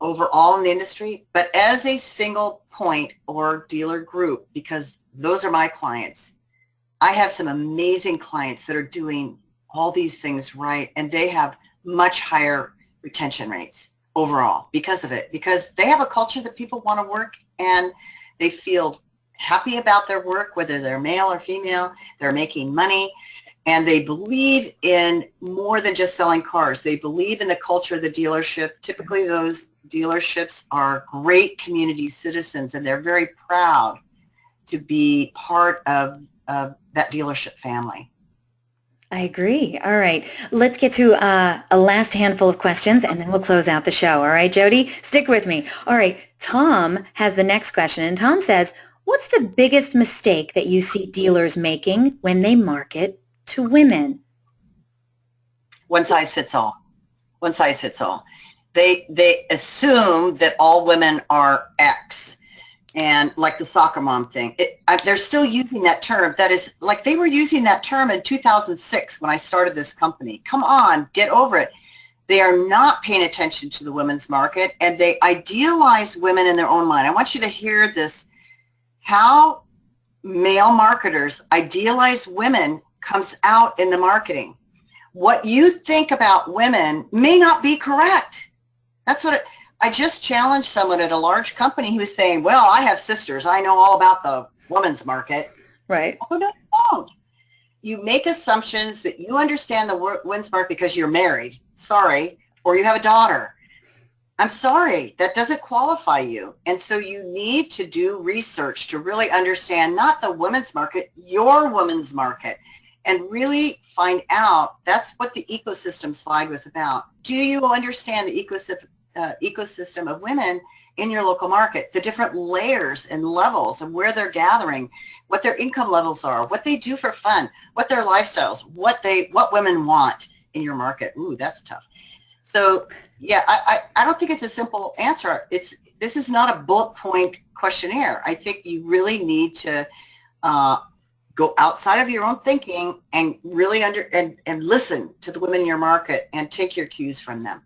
B: overall in the industry, but as a single point or dealer group, because those are my clients, I have some amazing clients that are doing all these things right, and they have much higher retention rates overall because of it, because they have a culture that people want to work and they feel happy about their work, whether they're male or female, they're making money, and they believe in more than just selling cars. They believe in the culture of the dealership. Typically, those dealerships are great community citizens, and they're very proud to be part of that dealership family.
A: I agree. All right. Let's get to a last handful of questions, and then we'll close out the show. All right, Jody? Stick with me. All right. Tom has the next question, and Tom says, what's the biggest mistake that you see dealers making when they market to women?
B: One size fits all. One size fits all. They assume that all women are X. And like the soccer mom thing, they're still using that term. That is like they were using that term in 2006 when I started this company. Come on, get over it. They are not paying attention to the women's market, and they idealize women in their own mind. I want you to hear this. How male marketers idealize women comes out in the marketing. What you think about women may not be correct. That's what I just challenged someone at a large company who was saying, well, I have sisters. I know all about the women's market.
A: Right.
B: Oh, no, you don't. You make assumptions that you understand the women's market because you're married. Sorry. Or you have a daughter. I'm sorry. That doesn't qualify you. And so you need to do research to really understand not the women's market, your women's market, and really find out. That's what the ecosystem slide was about. Do you understand the ecosystem of women in your local market, the different layers and levels of where they're gathering, what their income levels are, what they do for fun, what their lifestyles, what women want in your market? Ooh, that's tough. So yeah, I don't think it's a simple answer. This is not a bullet point questionnaire. I think you really need to go outside of your own thinking and really and listen to the women in your market and take your cues from them.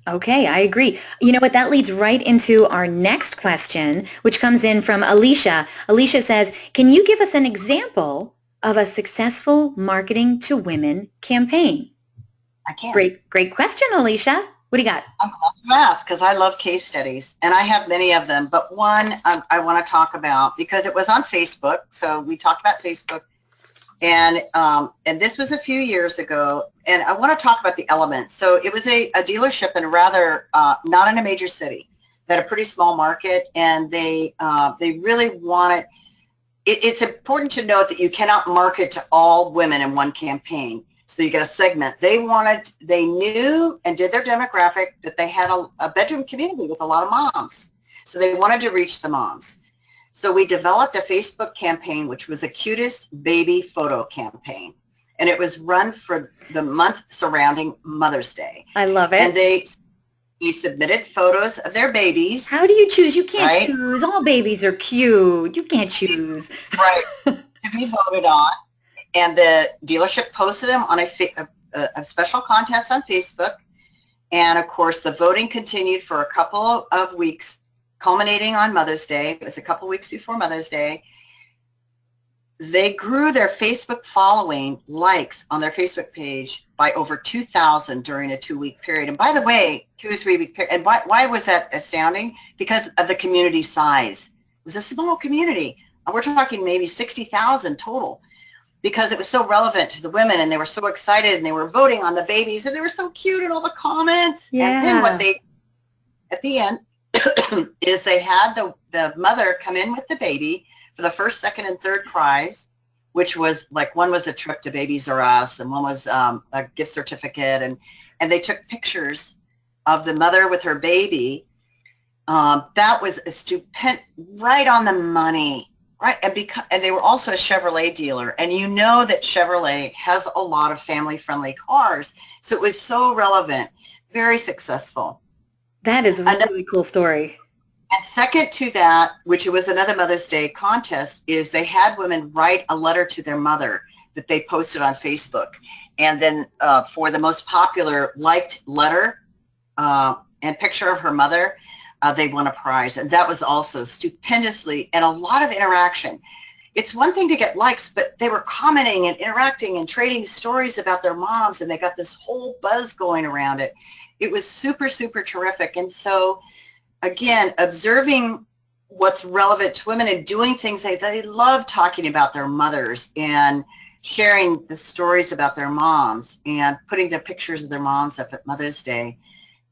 A: Okay, I agree. You know what? That leads right into our next question, which comes in from Alicia. Alicia says, can you give us an example of a successful marketing to women campaign?
B: I can.
A: Great question, Alicia. What do you got?
B: I'm glad you asked because I love case studies, and I have many of them. But one I want to talk about because it was on Facebook. So we talked about Facebook. And this was a few years ago, and I want to talk about the elements. So it was a dealership in not in a major city, but a pretty small market, and they really wanted. It's important to note that you cannot market to all women in one campaign. So you got a segment. They knew and did their demographic that they had a bedroom community with a lot of moms. So they wanted to reach the moms. So we developed a Facebook campaign, which was the cutest baby photo campaign. And it was run for the month surrounding Mother's Day.
A: I love it.
B: And we submitted photos of their babies.
A: How do you choose? You can't
B: right?
A: choose. All babies are cute. You can't choose.
B: Right. To be voted on. And the dealership posted them on a special contest on Facebook. And of course, the voting continued for a couple of weeks, culminating on Mother's Day. It was a couple weeks before Mother's Day. They grew their Facebook following, likes on their Facebook page by over 2,000 during a 2-week period. And by the way, 2 to 3 week period. And why was that astounding? Because of the community size. It was a small community. We're talking maybe 60,000 total, because it was so relevant to the women, and they were so excited, and they were voting on the babies, and they were so cute in all the comments.
A: Yeah.
B: And then what they, at the end, is they had the mother come in with the baby for the first, second, and third prize, which was like, one was a trip to Babies R Us, and one was a gift certificate, and they took pictures of the mother with her baby. That was a stupendous, right on the money. Right, and they were also a Chevrolet dealer, and you know that Chevrolet has a lot of family-friendly cars, so it was so relevant, very successful.
A: That is a really cool story.
B: And second to that, which was another Mother's Day contest, is they had women write a letter to their mother that they posted on Facebook, and then for the most popular liked letter and picture of her mother, they won a prize, and that was also stupendously, and a lot of interaction. It's one thing to get likes, but they were commenting and interacting and trading stories about their moms, and they got this whole buzz going around it. It was super, super terrific. And so, again, observing what's relevant to women and doing things they love talking about their mothers and sharing the stories about their moms and putting the pictures of their moms up at Mother's Day.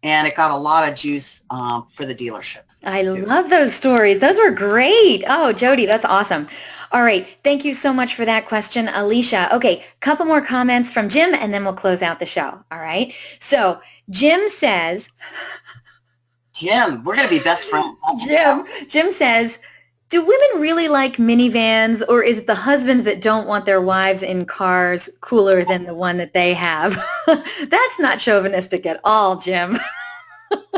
B: And it got a lot of juice for the dealership.
A: I love those stories. Those were great. Oh, Jody, that's awesome. All right. Thank you so much for that question, Alicia. Okay, couple more comments from Jim, and then we'll close out the show. All right. So Jim says...
B: Jim, we're going to be best friends.
A: Jim says, do women really like minivans, or is it the husbands that don't want their wives in cars cooler than the one that they have? That's not chauvinistic at all, Jim.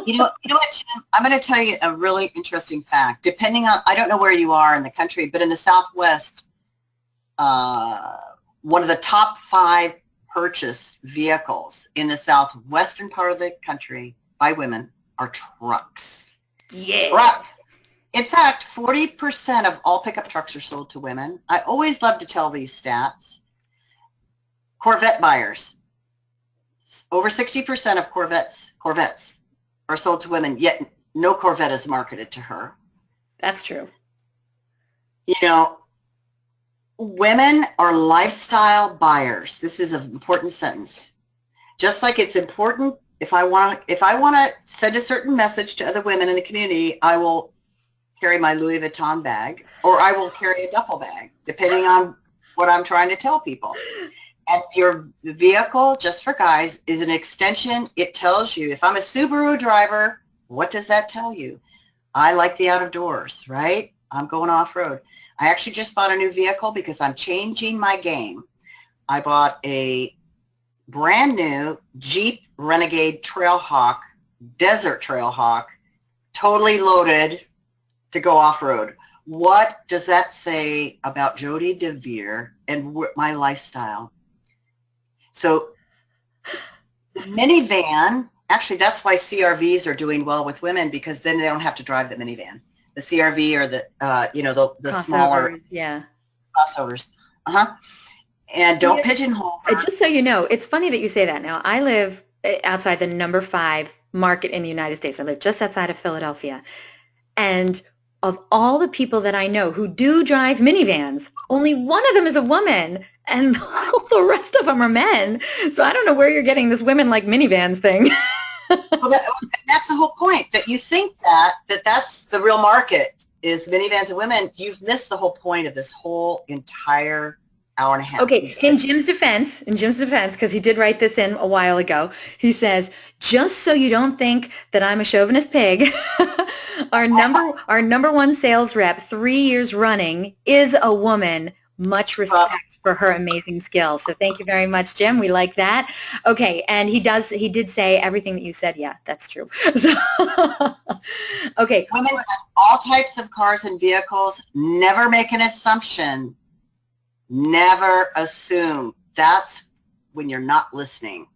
B: You know what, Jim? I'm going to tell you a really interesting fact. Depending on, I don't know where you are in the country, but in the Southwest, one of the top 5 purchased vehicles in the southwestern part of the country by women are trucks.
A: Yeah.
B: Trucks. In fact, 40% of all pickup trucks are sold to women. I always love to tell these stats. Corvette buyers. Over 60% of Corvettes are sold to women, yet no Corvette is marketed to her.
A: That's true.
B: You know, women are lifestyle buyers. This is an important sentence. Just like it's important, if I want to send a certain message to other women in the community, I will carry my Louis Vuitton bag, or I will carry a duffel bag, depending on what I'm trying to tell people. And your vehicle, just for guys, is an extension. It tells you, if I'm a Subaru driver, what does that tell you? I like the out of doors, right? I'm going off-road. I actually just bought a new vehicle because I'm changing my game. I bought a brand new Jeep Renegade Trailhawk, Desert Trailhawk, totally loaded to go off-road. What does that say about Jody DeVere and my lifestyle? So minivan, actually that's why CRVs are doing well with women, because then they don't have to drive the minivan. The CRV or the the smaller crossovers. And don't pigeonhole her.
A: Just so you know, it's funny that you say that. Now, I live outside the number 5 market in the United States. I live just outside of Philadelphia. And of all the people that I know who do drive minivans, only one of them is a woman, and all the rest of them are men. So I don't know where you're getting this women like minivans thing.
B: Well, that's the whole point, that you think that's the real market, is minivans and women. You've missed the whole point of this whole entire hour and a half.
A: Okay, in Jim's defense, because he did write this in a while ago, he says, just so you don't think that I'm a chauvinist pig, Our number one sales rep, 3 years running, is a woman. Much respect for her amazing skills. So thank you very much, Jim. We like that. Okay, and he did say everything that you said. Yeah, that's true. So, okay.
B: Women have all types of cars and vehicles. Never make an assumption. Never assume. That's when you're not listening.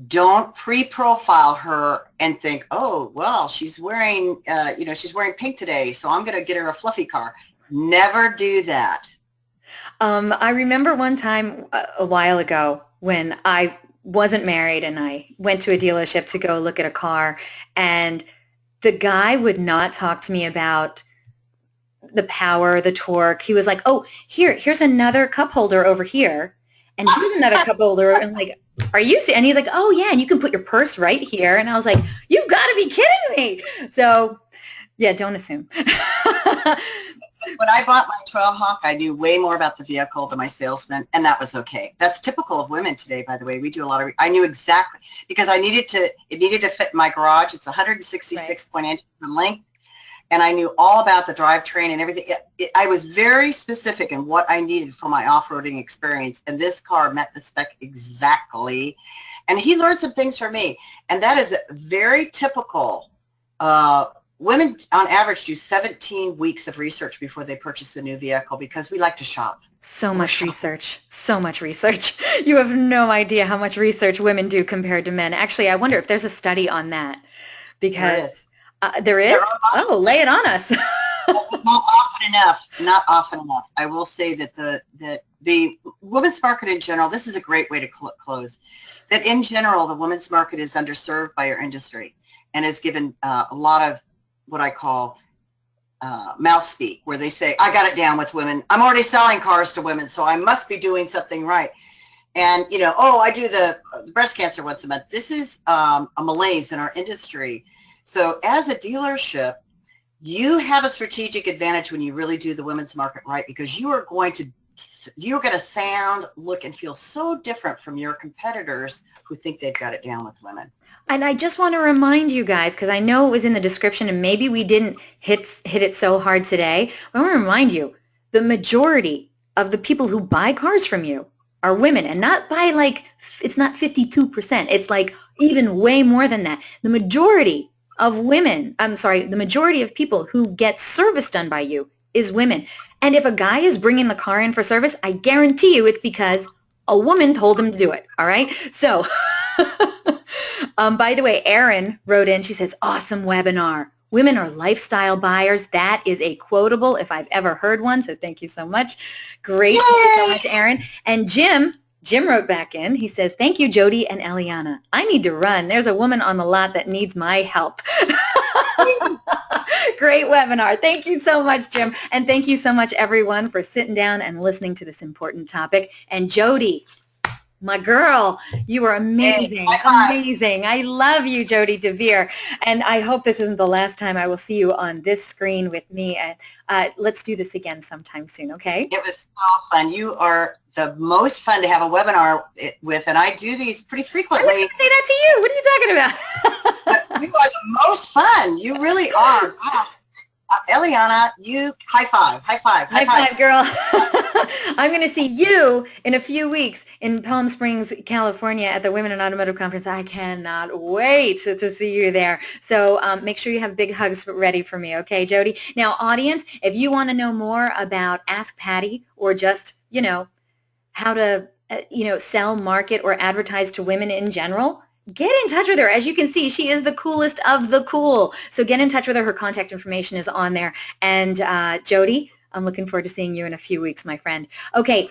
B: Don't pre-profile her and think, oh, well, she's wearing, she's wearing pink today, so I'm going to get her a fluffy car. Never do that.
A: I remember one time a while ago when I wasn't married and I went to a dealership to go look at a car, and the guy would not talk to me about the power, the torque. He was like, oh, here's another cup holder over here, and here's another cup holder. And I'm like, are you? And he's like, oh, yeah, and you can put your purse right here. And I was like, you've got to be kidding me. So, yeah, don't assume.
B: When I bought my Trailhawk, I knew way more about the vehicle than my salesman, and that was okay. That's typical of women today, by the way. We do a lot of, I knew exactly, because it needed to fit in my garage. It's 166 inches in length, and I knew all about the drivetrain and everything. I was very specific in what I needed for my off-roading experience, and this car met the spec exactly. And he learned some things from me, and that is very typical. Women, on average, do 17 weeks of research before they purchase a new vehicle because we like to shop.
A: So much research. So much research. You have no idea how much research women do compared to men. Actually, I wonder if there's a study on that. Because there is? Oh, lay it on us.
B: Not often enough. Not often enough. I will say that the women's market in general, this is a great way to close, that in general, the women's market is underserved by our industry and is given a lot of what I call mouth speak, where they say, I got it down with women. I'm already selling cars to women, so I must be doing something right. And, oh, I do the breast cancer once a month. This is a malaise in our industry. So as a dealership, you have a strategic advantage when you really do the women's market right, because you're going to sound, look, and feel so different from your competitors who think they've got it down with women.
A: And I just want to remind you guys, because I know it was in the description and maybe we didn't hit it so hard today, but I want to remind you, the majority of the people who buy cars from you are women, and not by it's not 52%. It's even way more than that. The majority of the majority of people who get service done by you is women. And if a guy is bringing the car in for service, I guarantee you it's because a woman told him to do it. All right? So... by the way, Erin wrote in, she says, awesome webinar. Women are lifestyle buyers. That is a quotable if I've ever heard one, so thank you so much. Great. Yay! Thank you so much, Erin. And Jim wrote back in. He says, thank you, Jody and Eliana. I need to run. There's a woman on the lot that needs my help. Great webinar. Thank you so much, Jim. And thank you so much, everyone, for sitting down and listening to this important topic. And Jody, my girl, you are amazing, amazing. I love you, Jody DeVere. And I hope this isn't the last time I will see you on this screen with me. Let's do this again sometime soon, okay?
B: It was so fun. You are the most fun to have a webinar with, and I do these pretty frequently.
A: I was going to say that to you. What are you talking
B: about? You are the most fun. You really are. Gosh. Eliana, you high five,
A: girl. I'm going to see you in a few weeks in Palm Springs, California at the Women in Automotive Conference. I cannot wait to see you there. So make sure you have big hugs ready for me, okay, Jody? Now, audience, if you want to know more about Ask Patty or just, how to, sell, market, or advertise to women in general, get in touch with her. As you can see, she is the coolest of the cool. So get in touch with her. Her contact information is on there. And Jody, I'm looking forward to seeing you in a few weeks, my friend. Okay,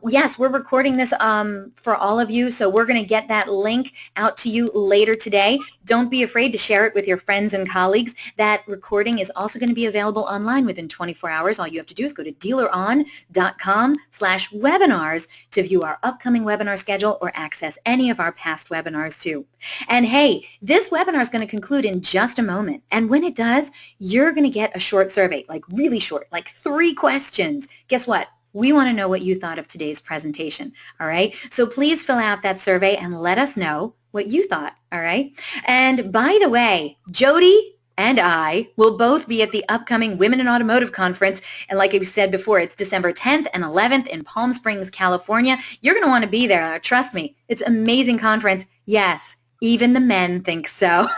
A: yes, we're recording this for all of you, so we're going to get that link out to you later today. Don't be afraid to share it with your friends and colleagues. That recording is also going to be available online within 24 hours. All you have to do is go to DealerOn.com/webinars to view our upcoming webinar schedule or access any of our past webinars too. And hey, this webinar is going to conclude in just a moment. And when it does, you're going to get a short survey, really short, 3 questions. Guess what? We want to know what you thought of today's presentation, all right? So please fill out that survey and let us know what you thought, all right? And by the way, Jody and I will both be at the upcoming Women in Automotive Conference. And like I said before, it's December 10th and 11th in Palm Springs, California. You're going to want to be there. Trust me. It's an amazing conference. Yes, even the men think so.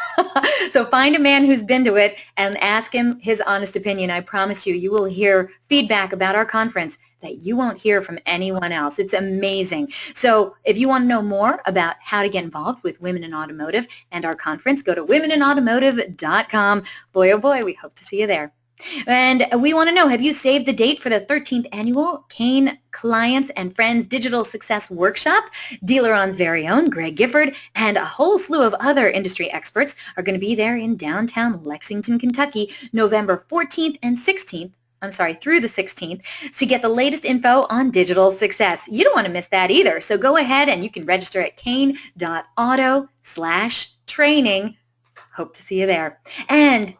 A: So find a man who's been to it and ask him his honest opinion. I promise you, you will hear feedback about our conference that you won't hear from anyone else. It's amazing. So if you want to know more about how to get involved with Women in Automotive and our conference, go to womeninautomotive.com. Boy, oh boy, we hope to see you there. And we want to know, have you saved the date for the 13th annual Kane Clients and Friends Digital Success Workshop? DealerOn's very own Greg Gifford and a whole slew of other industry experts are going to be there in downtown Lexington, Kentucky, November 14th and 16th. Through the 16th, to get the latest info on digital success. You don't want to miss that either. So go ahead and you can register at kane.auto/training. Hope to see you there. And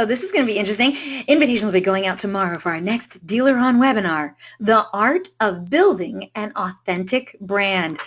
A: this is going to be interesting. Invitations will be going out tomorrow for our next DealerOn webinar, The Art of Building an Authentic Brand.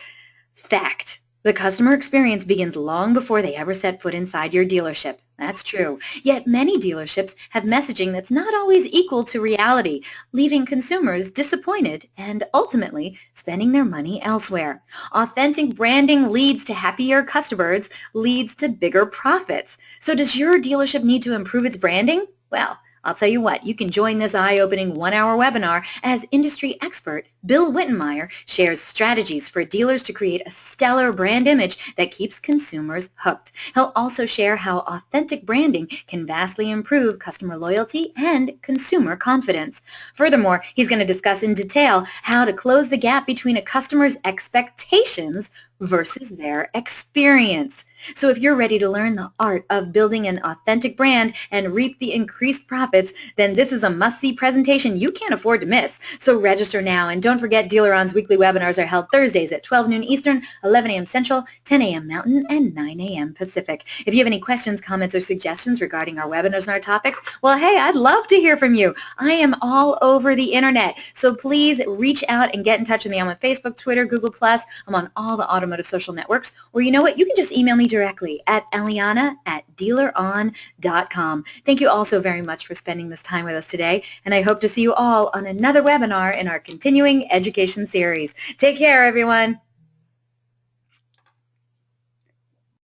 A: Fact. The customer experience begins long before they ever set foot inside your dealership. That's true. Yet many dealerships have messaging that's not always equal to reality, leaving consumers disappointed and ultimately spending their money elsewhere. Authentic branding leads to happier customers, leads to bigger profits. So does your dealership need to improve its branding? Well, I'll tell you what, you can join this eye-opening one-hour webinar as industry expert Bill Wittenmeyer shares strategies for dealers to create a stellar brand image that keeps consumers hooked. He'll also share how authentic branding can vastly improve customer loyalty and consumer confidence. Furthermore, he's going to discuss in detail how to close the gap between a customer's expectations versus their experience. So if you're ready to learn the art of building an authentic brand and reap the increased profits, then this is a must-see presentation you can't afford to miss. So register now, and don't forget DealerOn's weekly webinars are held Thursdays at 12 noon Eastern, 11 a.m. Central, 10 a.m. Mountain, and 9 a.m. Pacific. If you have any questions, comments, or suggestions regarding our webinars and our topics, well, hey, I'd love to hear from you. I am all over the internet, so please reach out and get in touch with me. I'm on Facebook, Twitter, Google+. I'm on all the automotive social networks. Or you know what? You can just email me directly at eliana@dealeron.com. Thank you all so very much for spending this time with us today, and I hope to see you all on another webinar in our continuing education series. Take care, everyone.